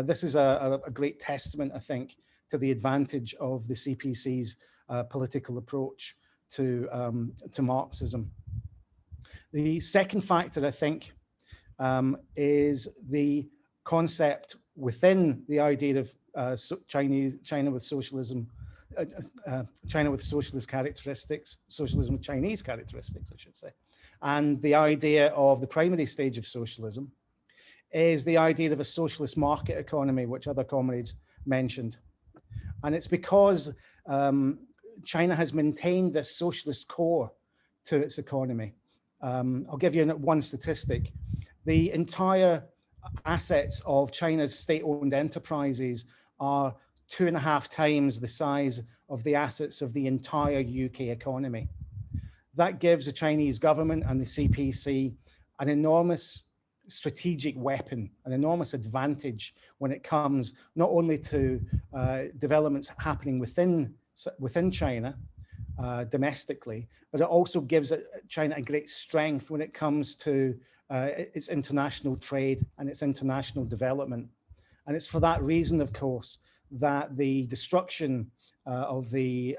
This is a great testament, I think, to the advantage of the C.P.C's political approach to Marxism. The second factor, I think, is the concept within the idea of China with socialism, China with socialist characteristics, socialism with Chinese characteristics, I should say, and the idea of the primary stage of socialism is the idea of a socialist market economy, which other comrades mentioned. And it's because China has maintained this socialist core to its economy. I'll give you one statistic. The entire assets of China's state-owned enterprises are 2.5 times the size of the assets of the entire UK economy. That gives the Chinese government and the C.P.C an enormous strategic weapon, an enormous advantage when it comes not only to developments happening within China domestically, but it also gives China a great strength when it comes to its international trade and its international development. And it's for that reason, of course, that the destruction of the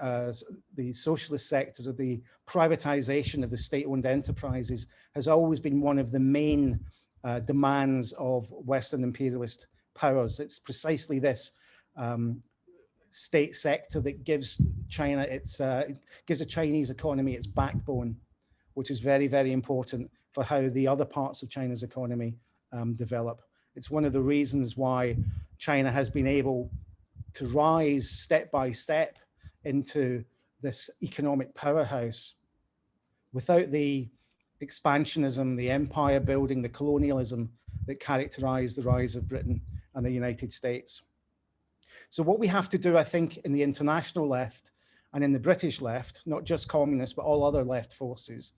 socialist sector, of the privatization of the state-owned enterprises, has always been one of the main demands of Western imperialist powers. It's precisely this state sector that gives China gives the Chinese economy its backbone, which is very, very important for how the other parts of China's economy develop. It's one of the reasons why China has been able to rise step by step into this economic powerhouse without the expansionism, the empire building, the colonialism that characterized the rise of Britain and the United States. So what we have to do, I think, in the international left and in the British left, not just communists, but all other left forces,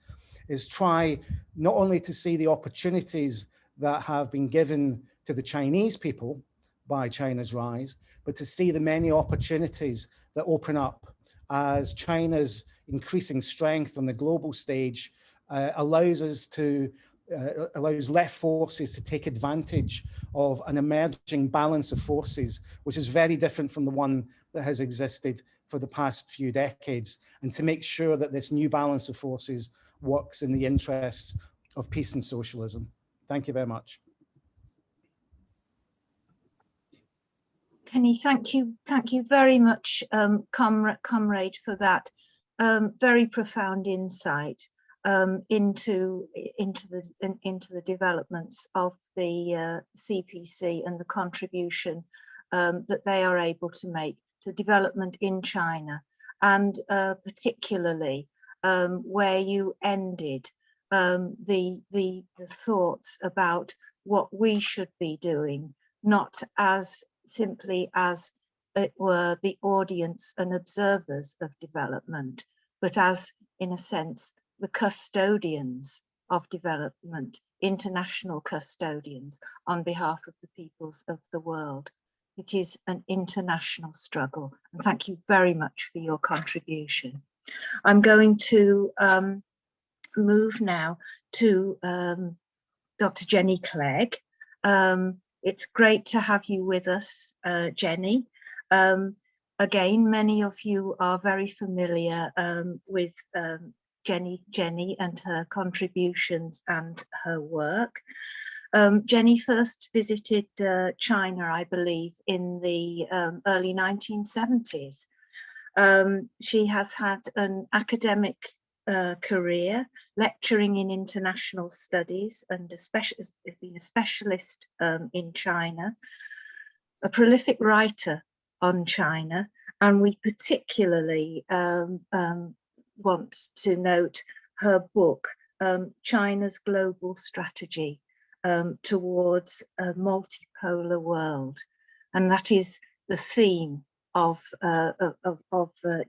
is try not only to see the opportunities that have been given to the Chinese people by China's rise, but to see the many opportunities that open up as China's increasing strength on the global stage allows left forces to take advantage of an emerging balance of forces, which is very different from the one that has existed for the past few decades, and to make sure that this new balance of forces works in the interests of peace and socialism. Thank you very much. Kenny, thank you very much, comrade, for that very profound insight into the developments of the C.P.C and the contribution that they are able to make to development in China, and particularly where you ended the thoughts about what we should be doing, not as simply as it were the audience and observers of development, but as, in a sense, the custodians of development, international custodians on behalf of the peoples of the world. It is an international struggle, and thank you very much for your contribution. I'm going to move now to Dr. Jenny Clegg. It's great to have you with us, Jenny. Again, many of you are very familiar with Jenny and her contributions and her work. Jenny first visited China, I believe, in the early 1970s. She has had an academic career lecturing in international studies and has been a specialist in China, a prolific writer on China, and we particularly want to note her book, China's Global Strategy Towards a Multipolar World, and that is the theme of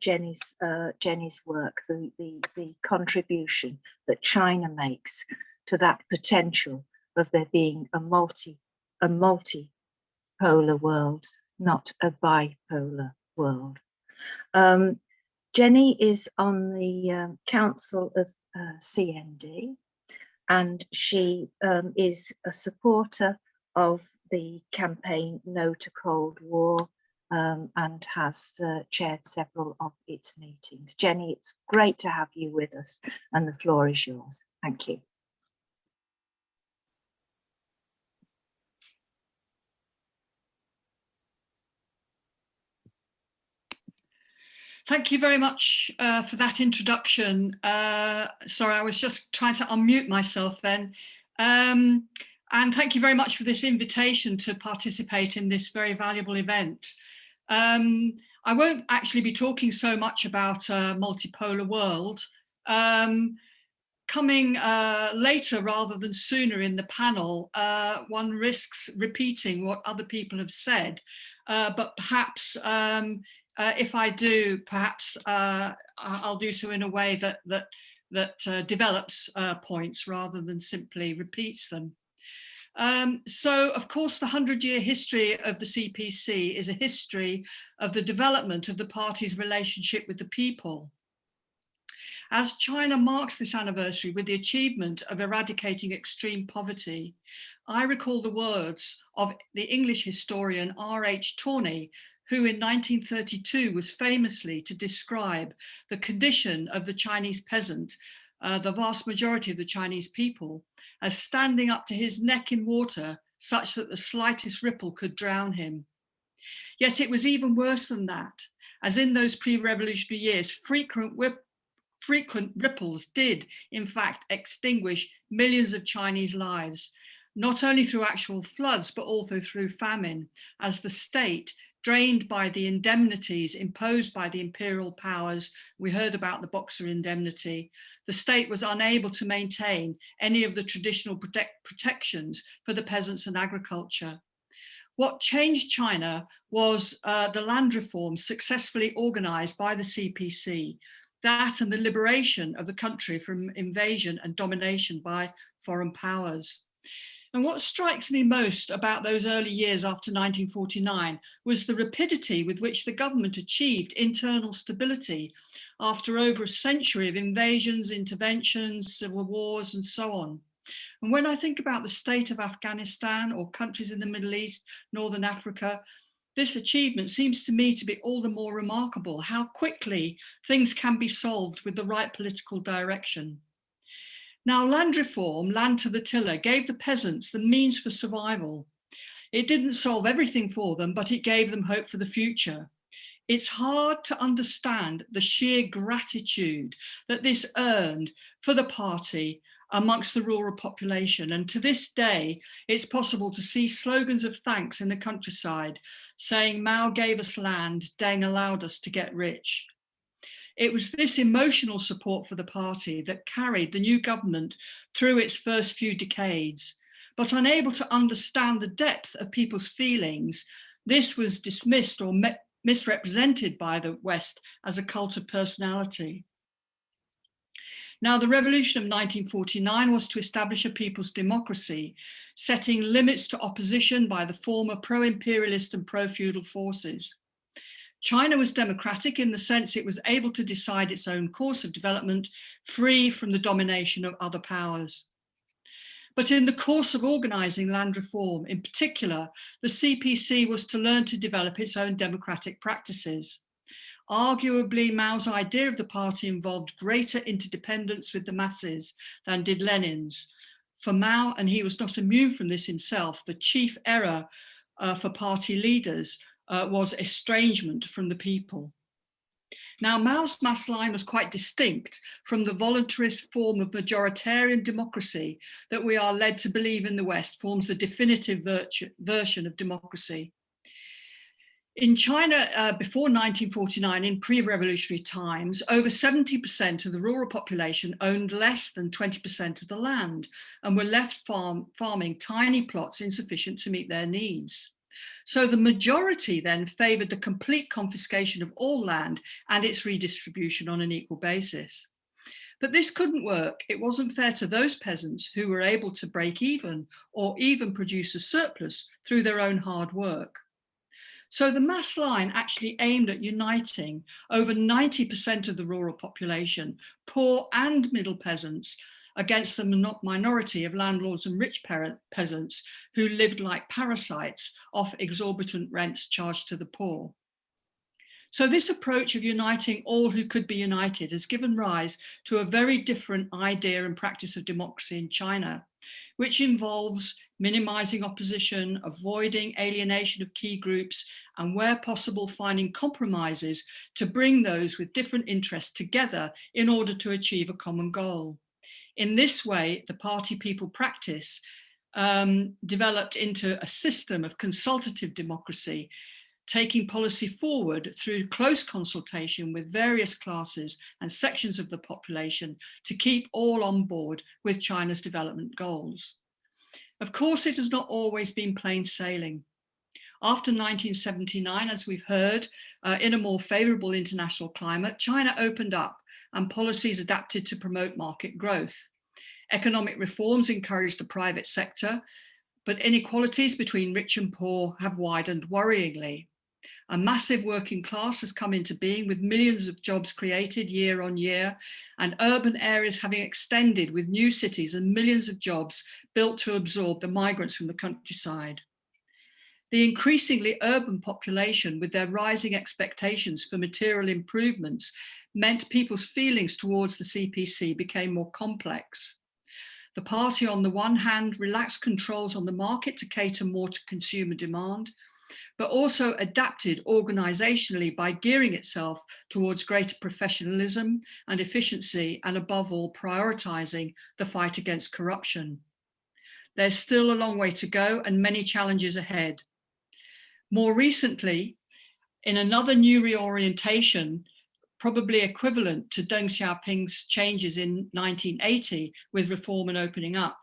Jenny's work, the contribution that China makes to that potential of there being a multipolar world, not a bipolar world. Jenny is on the Council of CND, and she is a supporter of the campaign No to Cold War, and has chaired several of its meetings. Jenny, it's great to have you with us, and the floor is yours. Thank you. Thank you very much for that introduction. Sorry, I was just trying to unmute myself then. And thank you very much for this invitation to participate in this very valuable event. I won't actually be talking so much about a multipolar world. coming later rather than sooner in the panel, one risks repeating what other people have said, but perhaps if I do, perhaps I'll do so in a way that develops points rather than simply repeats them. So, of course, the 100-year history of the C.P.C. is a history of the development of the party's relationship with the people. As China marks this anniversary with the achievement of eradicating extreme poverty, I recall the words of the English historian R.H. Tawney, who in 1932 was famously to describe the condition of the Chinese peasant, the vast majority of the Chinese people, as standing up to his neck in water such that the slightest ripple could drown him. Yet it was even worse than that, as in those pre-revolutionary years, frequent ripples did, in fact, extinguish millions of Chinese lives, not only through actual floods, but also through famine, as the state, drained by the indemnities imposed by the imperial powers, we heard about the Boxer indemnity, the state was unable to maintain any of the traditional protections for the peasants and agriculture. What changed China was the land reforms successfully organized by the C.P.C., that and the liberation of the country from invasion and domination by foreign powers. And what strikes me most about those early years after 1949 was the rapidity with which the government achieved internal stability after over a century of invasions, interventions, civil wars, and so on. And when I think about the state of Afghanistan or countries in the Middle East, Northern Africa, this achievement seems to me to be all the more remarkable, how quickly things can be solved with the right political direction. Now, land reform, land to the tiller, gave the peasants the means for survival. It didn't solve everything for them, but it gave them hope for the future. It's hard to understand the sheer gratitude that this earned for the party amongst the rural population. And to this day, it's possible to see slogans of thanks in the countryside saying, "Mao gave us land, Deng allowed us to get rich." It was this emotional support for the party that carried the new government through its first few decades. But unable to understand the depth of people's feelings, this was dismissed or misrepresented by the West as a cult of personality. Now, the revolution of 1949 was to establish a people's democracy, setting limits to opposition by the former pro-imperialist and pro-feudal forces. China was democratic in the sense it was able to decide its own course of development, free from the domination of other powers. But in the course of organizing land reform, in particular, the C.P.C. was to learn to develop its own democratic practices. Arguably, Mao's idea of the party involved greater interdependence with the masses than did Lenin's. For Mao, and he was not immune from this himself, the chief error for party leaders was estrangement from the people. Now, Mao's mass line was quite distinct from the voluntarist form of majoritarian democracy that we are led to believe in the West forms the definitive version of democracy. In China, before 1949, in pre-revolutionary times, over 70% of the rural population owned less than 20% of the land and were left farming tiny plots insufficient to meet their needs. So the majority then favoured the complete confiscation of all land and its redistribution on an equal basis. But this couldn't work. It wasn't fair to those peasants who were able to break even or even produce a surplus through their own hard work. So the mass line actually aimed at uniting over 90% of the rural population, poor and middle peasants, against the minority of landlords and rich peasants who lived like parasites off exorbitant rents charged to the poor. So this approach of uniting all who could be united has given rise to a very different idea and practice of democracy in China, which involves minimizing opposition, avoiding alienation of key groups, and where possible, finding compromises to bring those with different interests together in order to achieve a common goal. In this way, the party people practice developed into a system of consultative democracy taking policy forward through close consultation with various classes and sections of the population to keep all on board with China's development goals. Of course, it has not always been plain sailing. After 1979, as we've heard, in a more favourable international climate, China opened up and policies adapted to promote market growth. Economic reforms encouraged the private sector, but inequalities between rich and poor have widened worryingly. A massive working class has come into being with millions of jobs created year on year, and urban areas having extended with new cities and millions of jobs built to absorb the migrants from the countryside. The increasingly urban population, with their rising expectations for material improvements, meant people's feelings towards the C.P.C. became more complex. The party, on the one hand, relaxed controls on the market to cater more to consumer demand, but also adapted organisationally by gearing itself towards greater professionalism and efficiency, and above all, prioritising the fight against corruption. There's still a long way to go and many challenges ahead. More recently, in another new reorientation, probably equivalent to Deng Xiaoping's changes in 1980 with reform and opening up,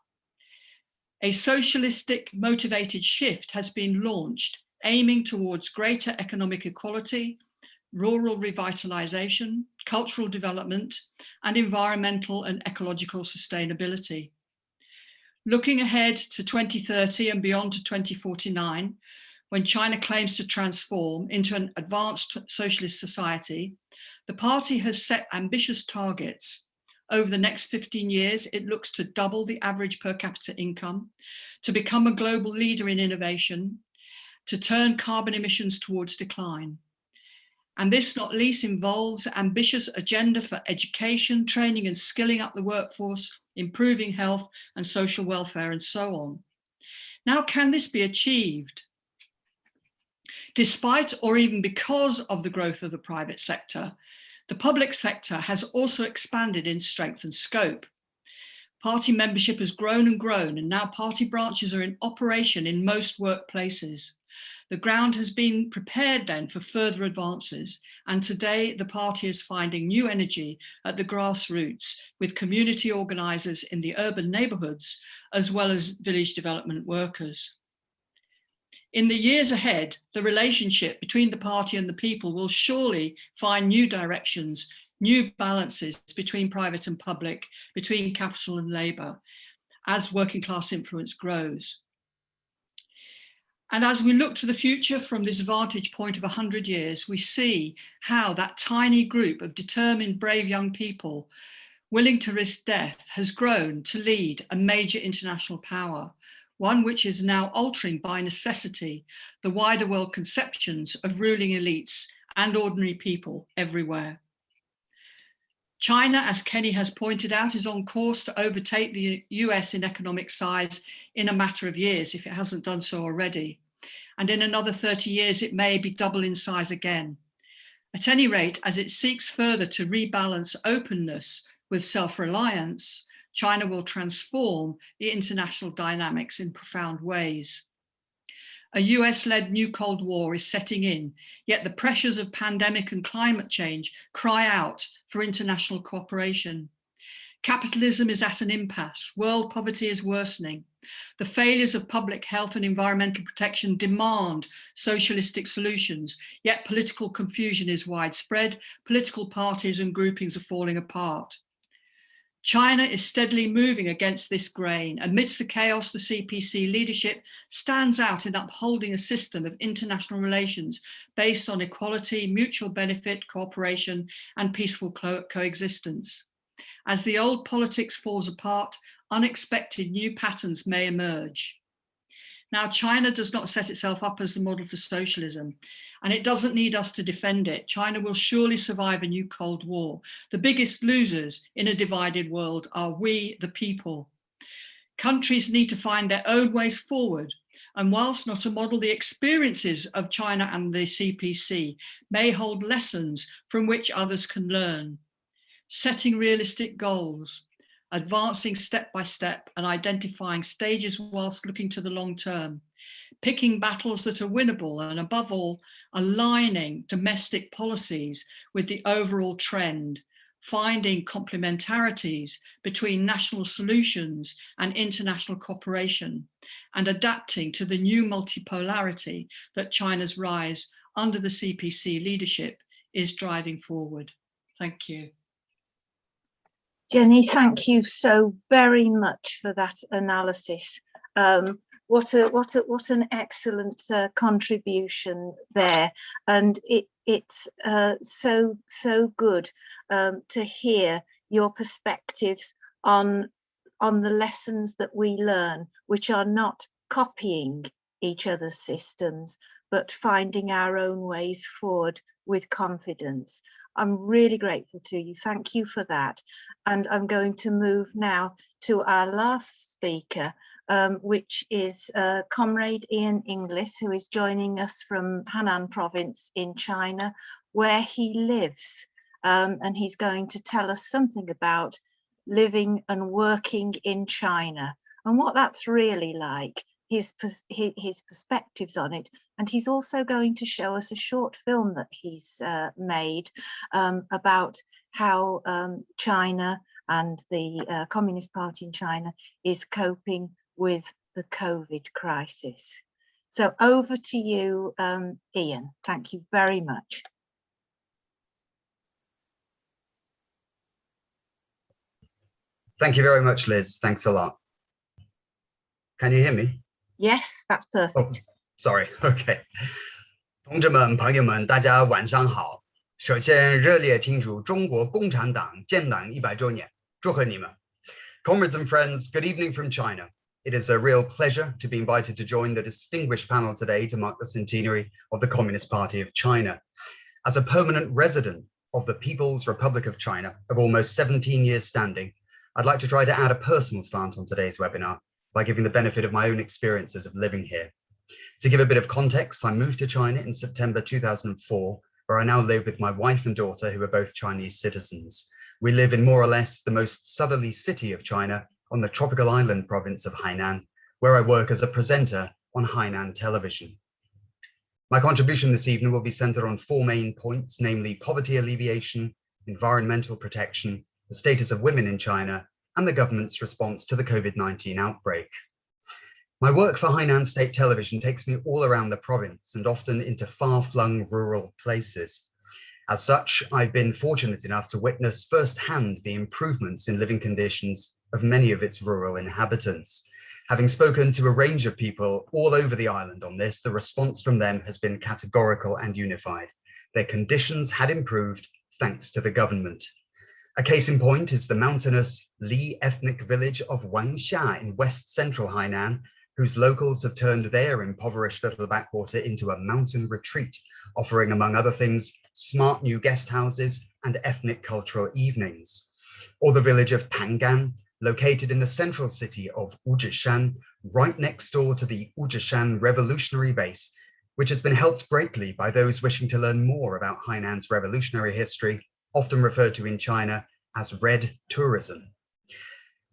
a socialistic motivated shift has been launched, aiming towards greater economic equality, rural revitalisation, cultural development, and environmental and ecological sustainability. Looking ahead to 2030 and beyond to 2049, when China claims to transform into an advanced socialist society, the party has set ambitious targets. Over the next 15 years, it looks to double the average per capita income, to become a global leader in innovation, to turn carbon emissions towards decline. And this not least involves ambitious agenda for education, training and skilling up the workforce, improving health and social welfare, and so on. Now, can this be achieved? Despite or even because of the growth of the private sector, the public sector has also expanded in strength and scope. Party membership has grown and grown, and now party branches are in operation in most workplaces. The ground has been prepared then for further advances, and today the party is finding new energy at the grassroots with community organisers in the urban neighbourhoods, as well as village development workers. In the years ahead, the relationship between the party and the people will surely find new directions, new balances between private and public, between capital and labour, as working class influence grows. And as we look to the future from this vantage point of 100 years, we see how that tiny group of determined, brave young people willing to risk death has grown to lead a major international power, one which is now altering by necessity the wider world conceptions of ruling elites and ordinary people everywhere. China, as Kenny has pointed out, is on course to overtake the US in economic size in a matter of years, if it hasn't done so already. And in another 30 years, it may be double in size again. At any rate, as it seeks further to rebalance openness with self-reliance, China will transform the international dynamics in profound ways. A US-led new Cold War is setting in, yet the pressures of pandemic and climate change cry out for international cooperation. Capitalism is at an impasse, world poverty is worsening. The failures of public health and environmental protection demand socialistic solutions, yet political confusion is widespread, political parties and groupings are falling apart. China is steadily moving against this grain. Amidst the chaos, the C.P.C. leadership stands out in upholding a system of international relations based on equality, mutual benefit, cooperation, and peaceful coexistence. As the old politics falls apart, unexpected new patterns may emerge. Now, China does not set itself up as the model for socialism, and it doesn't need us to defend it. China will surely survive a new Cold War. The biggest losers in a divided world are we, the people. Countries need to find their own ways forward, and whilst not a model, the experiences of China and the C.P.C. may hold lessons from which others can learn. Setting realistic goals, advancing step by step and identifying stages whilst looking to the long term, picking battles that are winnable, and above all, aligning domestic policies with the overall trend, finding complementarities between national solutions and international cooperation, and adapting to the new multipolarity that China's rise under the C.P.C leadership is driving forward. Thank you. Jenny, thank you so very much for that analysis. What an excellent contribution there, and it's so good to hear your perspectives on the lessons that we learn, which are not copying each other's systems, but finding our own ways forward with confidence. I'm really grateful to you. Thank you for that. And I'm going to move now to our last speaker, which is Comrade Iain Inglis, who is joining us from Henan province in China, where he lives. And he's going to tell us something about living and working in China and what that's really like, his perspectives on it. And he's also going to show us a short film that he's made about how China and the Communist Party in China is coping with the COVID crisis. So over to you, Iain. Thank you very much. Thank you very much, Liz. Thanks a lot. Can you hear me? Yes, that's perfect. Oh, sorry. Okay. 同志们、朋友们，大家晚上好。首先，热烈庆祝中国共产党建党100周年，祝贺你们。Comrades and friends, good evening from China. It is a real pleasure to be invited to join the distinguished panel today to mark the centenary of the Communist Party of China. As a permanent resident of the People's Republic of China of almost 17 years standing, I'd like to try to add a personal slant on today's webinar by giving the benefit of my own experiences of living here. To give a bit of context, I moved to China in September 2004, where I now live with my wife and daughter, who are both Chinese citizens. We live in more or less the most southerly city of China on the tropical island province of Hainan, where I work as a presenter on Hainan television. My contribution this evening will be centered on 4 main points, namely poverty alleviation, environmental protection, the status of women in China, and the government's response to the COVID-19 outbreak. My work for Hainan State Television takes me all around the province and often into far-flung rural places. As such, I've been fortunate enough to witness firsthand the improvements in living conditions of many of its rural inhabitants. Having spoken to a range of people all over the island on this, the response from them has been categorical and unified. Their conditions had improved thanks to the government. A case in point is the mountainous Li ethnic village of Wangxia in west central Hainan, whose locals have turned their impoverished little backwater into a mountain retreat, offering, among other things, smart new guest houses and ethnic cultural evenings. Or the village of Tangan, located in the central city of Wuzhishan, right next door to the Wuzhishan Revolutionary Base, which has been helped greatly by those wishing to learn more about Hainan's revolutionary history, often referred to in China as red tourism.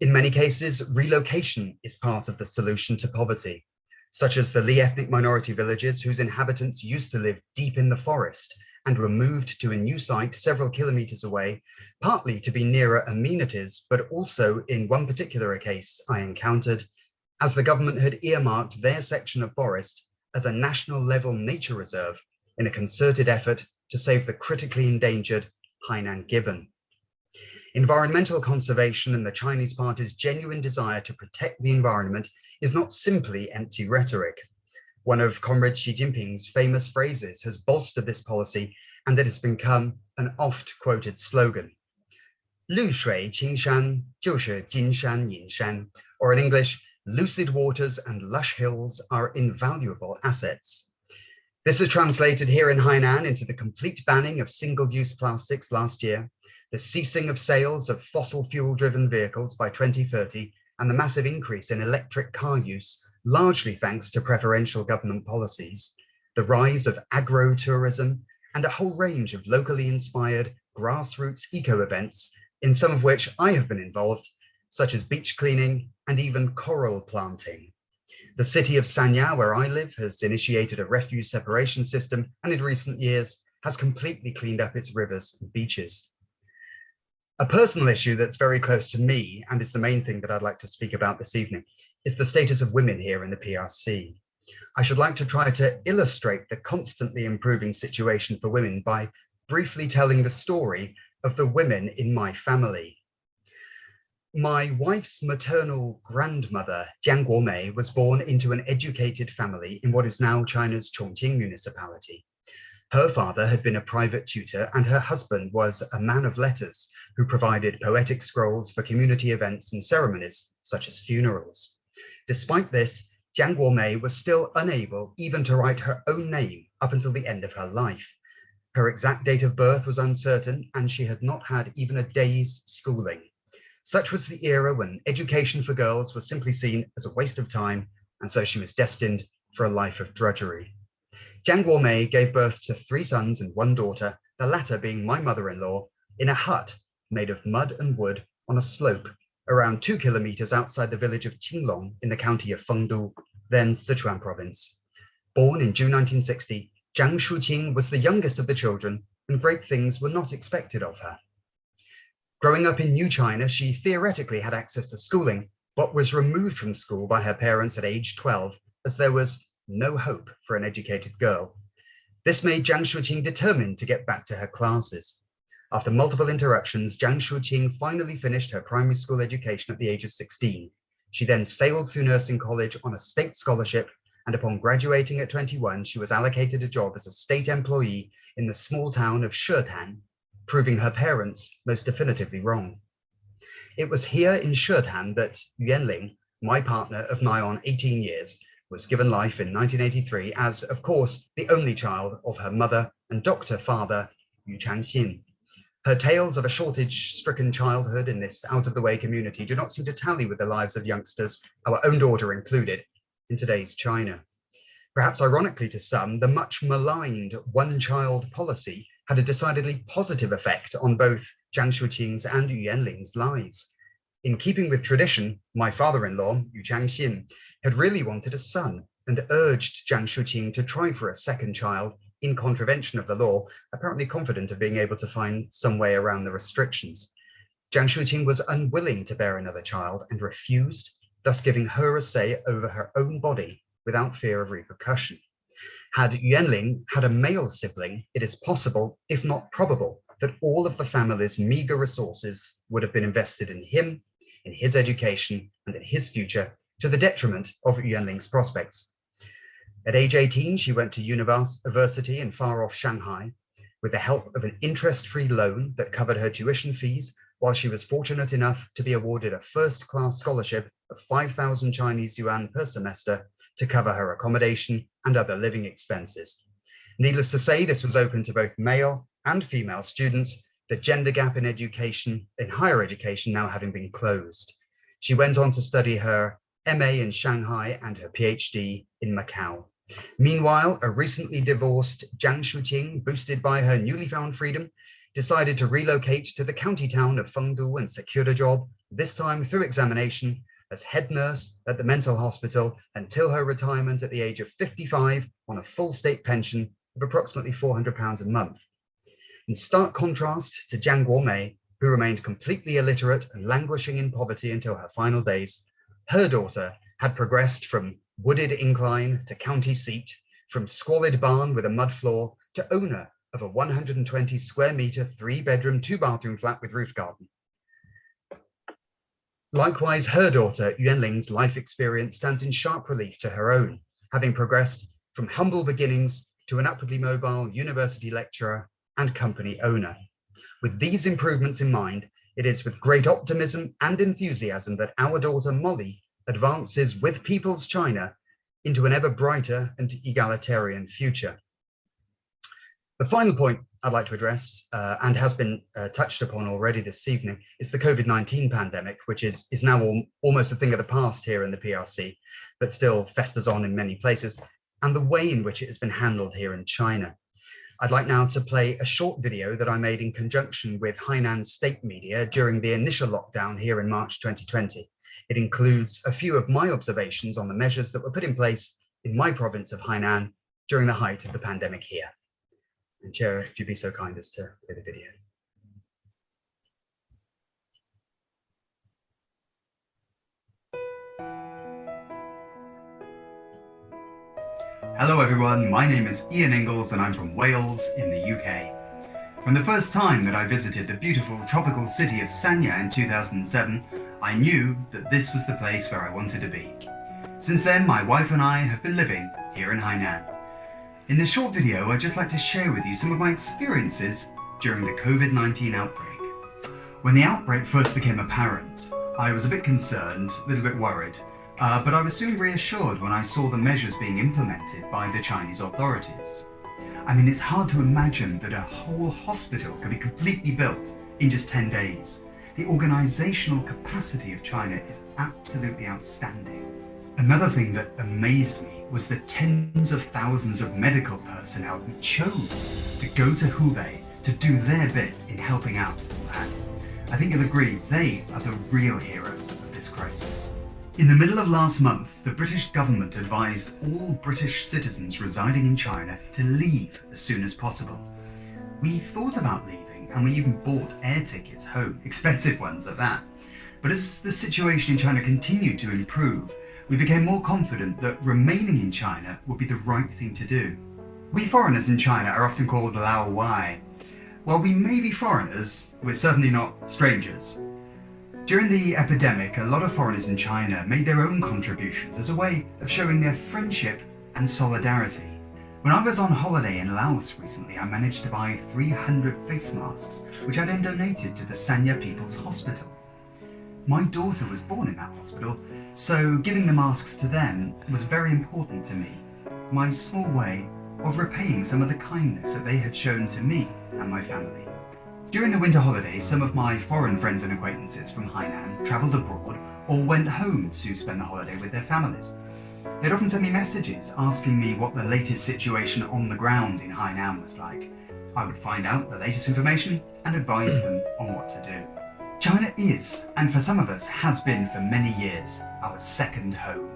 In many cases, relocation is part of the solution to poverty, such as the Li ethnic minority villages whose inhabitants used to live deep in the forest and were moved to a new site several kilometers away, partly to be nearer amenities, but also in one particular case I encountered, as the government had earmarked their section of forest as a national level nature reserve in a concerted effort to save the critically endangered Hainan gibbon. Environmental conservation and the Chinese Party's genuine desire to protect the environment is not simply empty rhetoric. One of Comrade Xi Jinping's famous phrases has bolstered this policy, and it has become an oft-quoted slogan. 绿水青山就是金山银山, or in English, lucid waters and lush hills are invaluable assets. This is translated here in Hainan into the complete banning of single-use plastics last year, the ceasing of sales of fossil fuel-driven vehicles by 2030, and the massive increase in electric car use, largely thanks to preferential government policies, the rise of agro-tourism, and a whole range of locally inspired grassroots eco-events, in some of which I have been involved, such as beach cleaning and even coral planting. The city of Sanya, where I live, has initiated a refuse separation system and in recent years has completely cleaned up its rivers and beaches. A personal issue that's very close to me, and is the main thing that I'd like to speak about this evening, is the status of women here in the PRC. I should like to try to illustrate the constantly improving situation for women by briefly telling the story of the women in my family. My wife's maternal grandmother, Jiang Guomei, was born into an educated family in what is now China's Chongqing municipality. Her father had been a private tutor and her husband was a man of letters who provided poetic scrolls for community events and ceremonies, such as funerals. Despite this, Jiang Guomei was still unable even to write her own name up until the end of her life. Her exact date of birth was uncertain and she had not had even a day's schooling. Such was the era when education for girls was simply seen as a waste of time, and so she was destined for a life of drudgery. Jiang Guomei gave birth to 3 sons and 1 daughter, the latter being my mother-in-law, in a hut made of mud and wood on a slope around 2 kilometers outside the village of Qinglong in the county of Fengdu, then Sichuan province. Born in June 1960, Jiang Shuqing was the youngest of the children, and great things were not expected of her. Growing up in New China, she theoretically had access to schooling, but was removed from school by her parents at age 12, as there was no hope for an educated girl. This made Jiang Shuqing determined to get back to her classes. After multiple interruptions, Jiang Shuqing finally finished her primary school education at the age of 16. She then sailed through nursing college on a state scholarship, and upon graduating at 21, she was allocated a job as a state employee in the small town of Shetan, proving her parents most definitively wrong. It was here in Shetan that Yuanling, my partner of nigh on 18 years, was given life in 1983 as, of course, the only child of her mother and doctor father, Yu Changxin. Her tales of a shortage-stricken childhood in this out-of-the-way community do not seem to tally with the lives of youngsters, our own daughter included, in today's China. Perhaps ironically to some, the much maligned one-child policy had a decidedly positive effect on both Jiang Shuqing's and Yu Yanling's lives. In keeping with tradition, my father-in-law, Yu Changxin, had really wanted a son and urged Jiang Shuqing to try for a second child in contravention of the law, apparently confident of being able to find some way around the restrictions. Jiang Shuqing was unwilling to bear another child and refused, thus giving her a say over her own body without fear of repercussion. Had Yuanling had a male sibling, it is possible, if not probable, that all of the family's meager resources would have been invested in him, in his education, and in his future, to the detriment of Yuanling's prospects. At age 18, she went to university in far-off Shanghai with the help of an interest-free loan that covered her tuition fees, while she was fortunate enough to be awarded a first-class scholarship of 5,000 Chinese yuan per semester to cover her accommodation and other living expenses. Needless to say, this was open to both male and female students, the gender gap in education, in higher education now having been closed. She went on to study her MA in Shanghai and her PhD in Macau. Meanwhile, a recently divorced Jiang Shuqing, boosted by her newly found freedom, decided to relocate to the county town of Fengdu and secured a job, this time through examination, as head nurse at the mental hospital until her retirement at the age of 55 on a full state pension of approximately £400 a month. In stark contrast to Jiang Guomei, who remained completely illiterate and languishing in poverty until her final days, her daughter had progressed from wooded incline to county seat, from squalid barn with a mud floor to owner of a 120 square meter, 3-bedroom, 2-bathroom flat with roof garden. Likewise, her daughter, Yuanling's life experience stands in sharp relief to her own, having progressed from humble beginnings to an upwardly mobile university lecturer and company owner. With these improvements in mind, it is with great optimism and enthusiasm that our daughter Molly advances with People's China into an ever brighter and egalitarian future. The final point I'd like to address, and has been touched upon already this evening, is the COVID-19 pandemic, which is now almost a thing of the past here in the PRC, but still festers on in many places, and the way in which it has been handled here in China. I'd like now to play a short video that I made in conjunction with Hainan state media during the initial lockdown here in March 2020. It includes a few of my observations on the measures that were put in place in my province of Hainan during the height of the pandemic here. And Chair, if you'd be so kind as to play the video. Hello everyone, my name is Iain Inglis and I'm from Wales in the UK. From the first time that I visited the beautiful tropical city of Sanya in 2007, I knew that this was the place where I wanted to be. Since then, my wife and I have been living here in Hainan. In this short video, I'd just like to share with you some of my experiences during the COVID-19 outbreak. When the outbreak first became apparent, I was a bit concerned, a little bit worried, but I was soon reassured when I saw the measures being implemented by the Chinese authorities. I mean, it's hard to imagine that a whole hospital could be completely built in just 10 days. The organizational capacity of China is absolutely outstanding. Another thing that amazed me was the tens of thousands of medical personnel who chose to go to Hubei to do their bit in helping out Wuhan. I think you'll agree they are the real heroes of this crisis. In the middle of last month, the British government advised all British citizens residing in China to leave as soon as possible. We thought about leaving and we even bought air tickets home, expensive ones at that. But as the situation in China continued to improve, we became more confident that remaining in China would be the right thing to do. We foreigners in China are often called Lao Wai. While we may be foreigners, we're certainly not strangers. During the epidemic, a lot of foreigners in China made their own contributions as a way of showing their friendship and solidarity. When I was on holiday in Laos recently, I managed to buy 300 face masks, which I then donated to the Sanya People's Hospital. My daughter was born in that hospital, so giving the masks to them was very important to me, my small way of repaying some of the kindness that they had shown to me and my family. During the winter holidays, some of my foreign friends and acquaintances from Hainan travelled abroad or went home to spend the holiday with their families. They'd often send me messages asking me what the latest situation on the ground in Hainan was like. I would find out the latest information and advise them on what to do. China is, and for some of us has been for many years, our second home.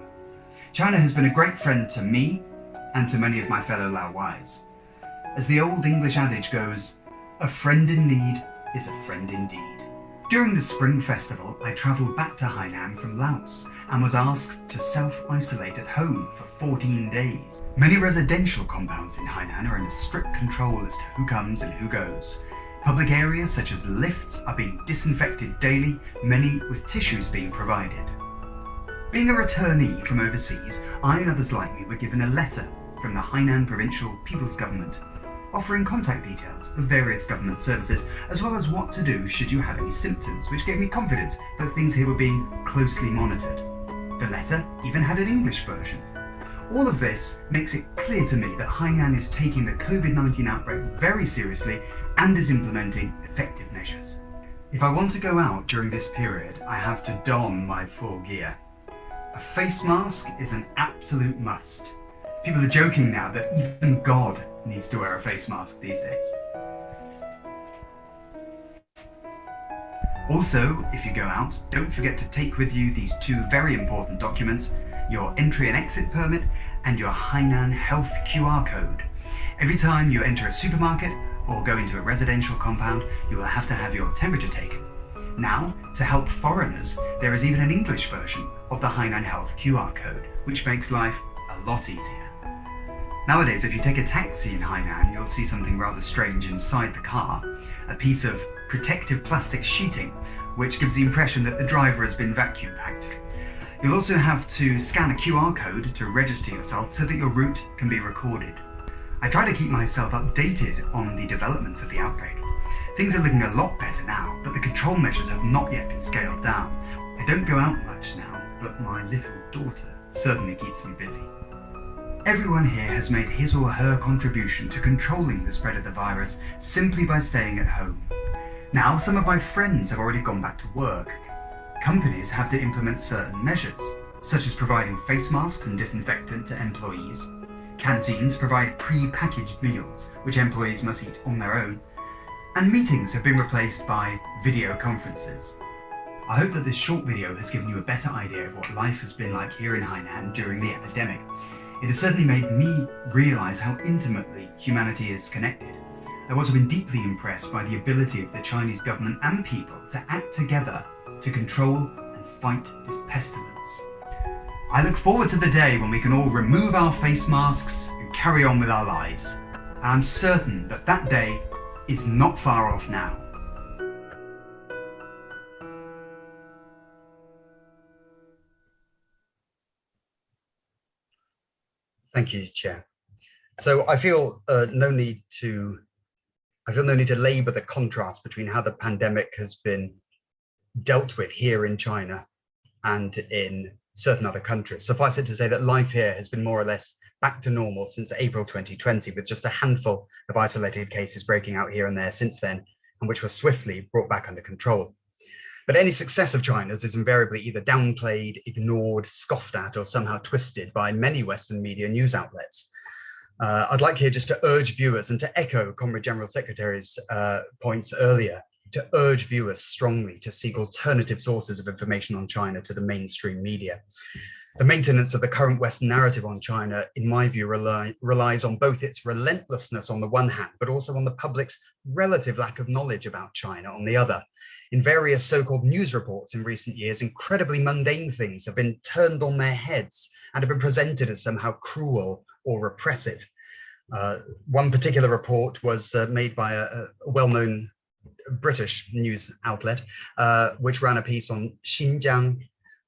China has been a great friend to me and to many of my fellow Lao Wais. As the old English adage goes, a friend in need is a friend indeed. During the Spring Festival, I travelled back to Hainan from Laos and was asked to self-isolate at home for 14 days. Many residential compounds in Hainan are under strict control as to who comes and who goes. Public areas such as lifts are being disinfected daily, many with tissues being provided. Being a returnee from overseas, I and others like me were given a letter from the Hainan Provincial People's Government offering contact details of various government services, as well as what to do should you have any symptoms, which gave me confidence that things here were being closely monitored. The letter even had an English version. All of this makes it clear to me that Hainan is taking the COVID-19 outbreak very seriously and is implementing effective measures. If I want to go out during this period, I have to don my full gear. A face mask is an absolute must. People are joking now that even God needs to wear a face mask these days. Also, if you go out, don't forget to take with you these two very important documents, your entry and exit permit and your Hainan Health QR code. Every time you enter a supermarket or go into a residential compound, you will have to have your temperature taken. Now, to help foreigners, there is even an English version of the Hainan Health QR code, which makes life a lot easier. Nowadays, if you take a taxi in Hainan, you'll see something rather strange inside the car, a piece of protective plastic sheeting, which gives the impression that the driver has been vacuum packed. You'll also have to scan a QR code to register yourself so that your route can be recorded. I try to keep myself updated on the developments of the outbreak. Things are looking a lot better now, but the control measures have not yet been scaled down. I don't go out much now, but my little daughter certainly keeps me busy. Everyone here has made his or her contribution to controlling the spread of the virus simply by staying at home. Now, some of my friends have already gone back to work. Companies have to implement certain measures, such as providing face masks and disinfectant to employees. Canteens provide pre-packaged meals, which employees must eat on their own. And meetings have been replaced by video conferences. I hope that this short video has given you a better idea of what life has been like here in Hainan during the epidemic. It has certainly made me realise how intimately humanity is connected. I've also been deeply impressed by the ability of the Chinese government and people to act together to control and fight this pestilence. I look forward to the day when we can all remove our face masks and carry on with our lives. And I'm certain that that day is not far off now. Thank you, Chair. So I feel no need to labour the contrast between how the pandemic has been dealt with here in China and in certain other countries. Suffice it to say that life here has been more or less back to normal since April 2020, with just a handful of isolated cases breaking out here and there since then, and which were swiftly brought back under control. But any success of China's is invariably either downplayed, ignored, scoffed at, or somehow twisted by many Western media news outlets. I'd like here just to urge viewers, and to echo Comrade General Secretary's points earlier, to urge viewers strongly to seek alternative sources of information on China to the mainstream media. The maintenance of the current Western narrative on China, in my view, relies on both its relentlessness on the one hand, but also on the public's relative lack of knowledge about China on the other. In various so-called news reports in recent years, incredibly mundane things have been turned on their heads and have been presented as somehow cruel or repressive. One particular report was made by a well-known British news outlet, which ran a piece on Xinjiang,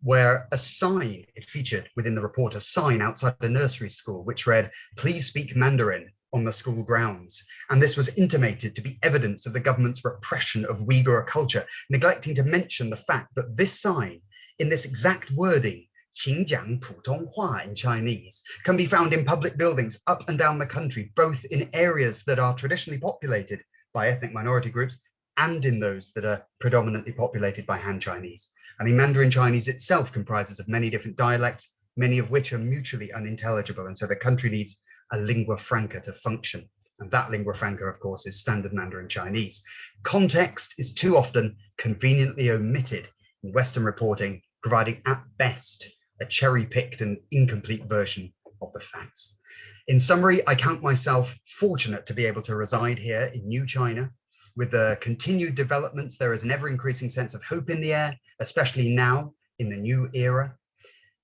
where a sign, it featured within the report, a sign outside a nursery school, which read, "Please speak Mandarin on the school grounds." And this was intimated to be evidence of the government's repression of Uyghur culture, neglecting to mention the fact that this sign, in this exact wording, 请讲普通话 in Chinese, can be found in public buildings up and down the country, both in areas that are traditionally populated by ethnic minority groups and in those that are predominantly populated by Han Chinese. I mean, Mandarin Chinese itself comprises of many different dialects, many of which are mutually unintelligible, and so the country needs a lingua franca to function. And that lingua franca, of course, is standard Mandarin Chinese. Context is too often conveniently omitted in Western reporting, providing at best a cherry-picked and incomplete version of the facts. In summary, I count myself fortunate to be able to reside here in New China. With the continued developments, there is an ever-increasing sense of hope in the air, especially now in the new era.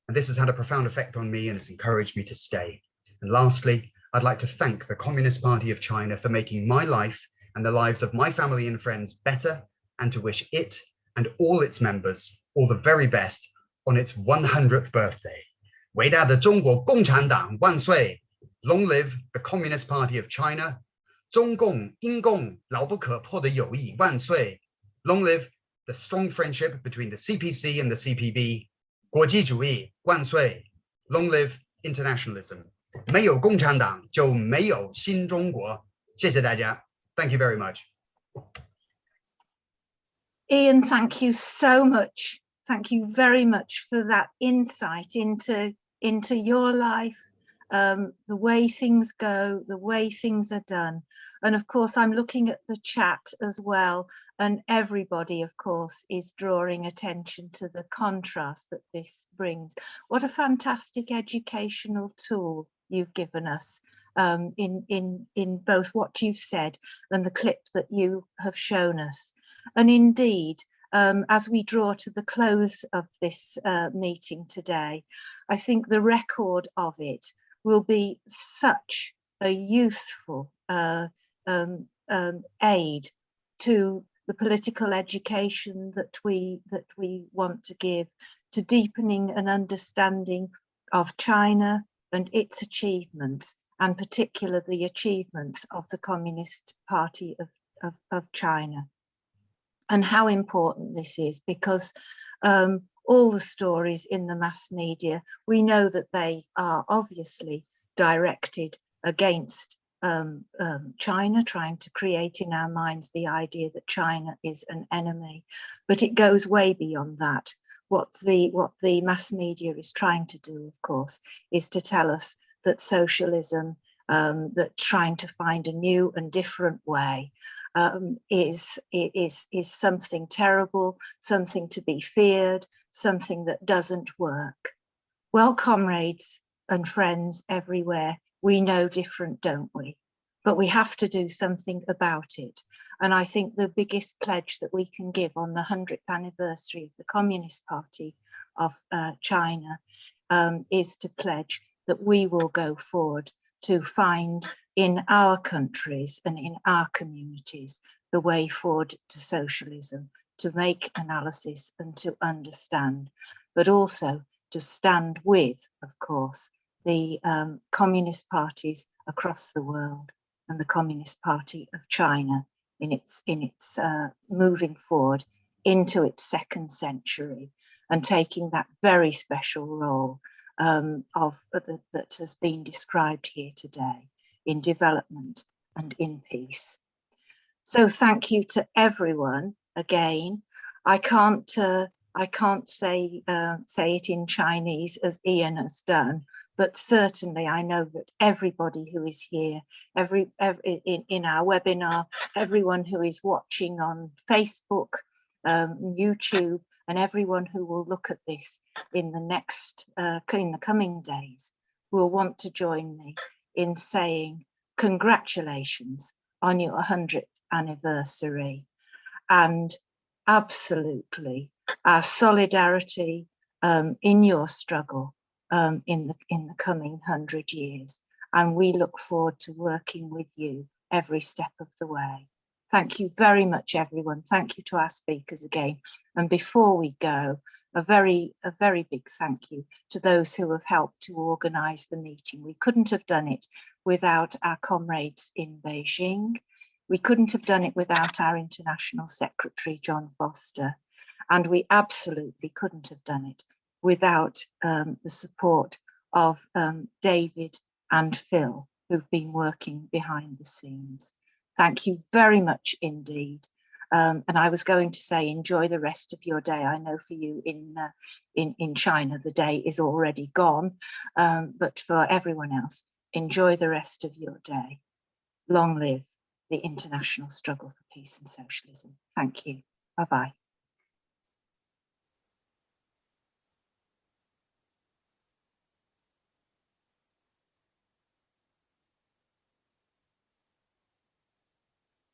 And this has had a profound effect on me and has encouraged me to stay. And lastly, I'd like to thank the Communist Party of China for making my life and the lives of my family and friends better, and to wish it and all its members all the very best on its 100th birthday. 伟大的中国共产党万岁! Long live the Communist Party of China! 中共英共牢不可破的友谊万岁! Long live the strong friendship between the C.P.C and the C.P.B. 国际主义万岁! Long live internationalism. 没有共产党就没有新中国. 谢谢大家. Thank you very much. Iain, thank you so much. Thank you very much for that insight into your life, the way things go, the way things are done. And of course, I'm looking at the chat as well, and everybody, of course, is drawing attention to the contrast that this brings. What a fantastic educational tool you've given us in both what you've said and the clip that you have shown us. And indeed, as we draw to the close of this meeting today, I think the record of it will be such a useful aid to the political education that we want to give, to deepening an understanding of China and its achievements, and particularly the achievements of the Communist Party of China. And how important this is, because all the stories in the mass media, we know that they are obviously directed against China, trying to create in our minds the idea that China is an enemy, but it goes way beyond that. What the mass media is trying to do, of course, is to tell us that socialism, that trying to find a new and different way, is something terrible, something to be feared, something that doesn't work. Well, comrades and friends everywhere, we know different, don't we? But we have to do something about it. And I think the biggest pledge that we can give on the 100th anniversary of the Communist Party of China is to pledge that we will go forward to find in our countries and in our communities the way forward to socialism, to make analysis and to understand, but also to stand with, of course, the communist parties across the world and the Communist Party of China in its moving forward into its second century and taking that very special role that has been described here today in development and in peace. So thank you to everyone again. I can't say it in Chinese as Ian has done, but certainly I know that everybody who is here, in our webinar, everyone who is watching on Facebook, YouTube, and everyone who will look at this in the coming days will want to join me in saying congratulations on your 100th anniversary, and absolutely our solidarity in your struggle in the coming 100 years. And we look forward to working with you every step of the way. Thank you very much, everyone. Thank you to our speakers again. And before we go, a very big thank you to those who have helped to organise the meeting. We couldn't have done it without our comrades in Beijing. We couldn't have done it without our International Secretary, John Foster. And we absolutely couldn't have done it without the support of David and Phil, who've been working behind the scenes. Thank you very much indeed. And I was going to say, enjoy the rest of your day. I know for you in China, the day is already gone, but for everyone else, enjoy the rest of your day. Long live the international struggle for peace and socialism. Thank you. Bye-bye.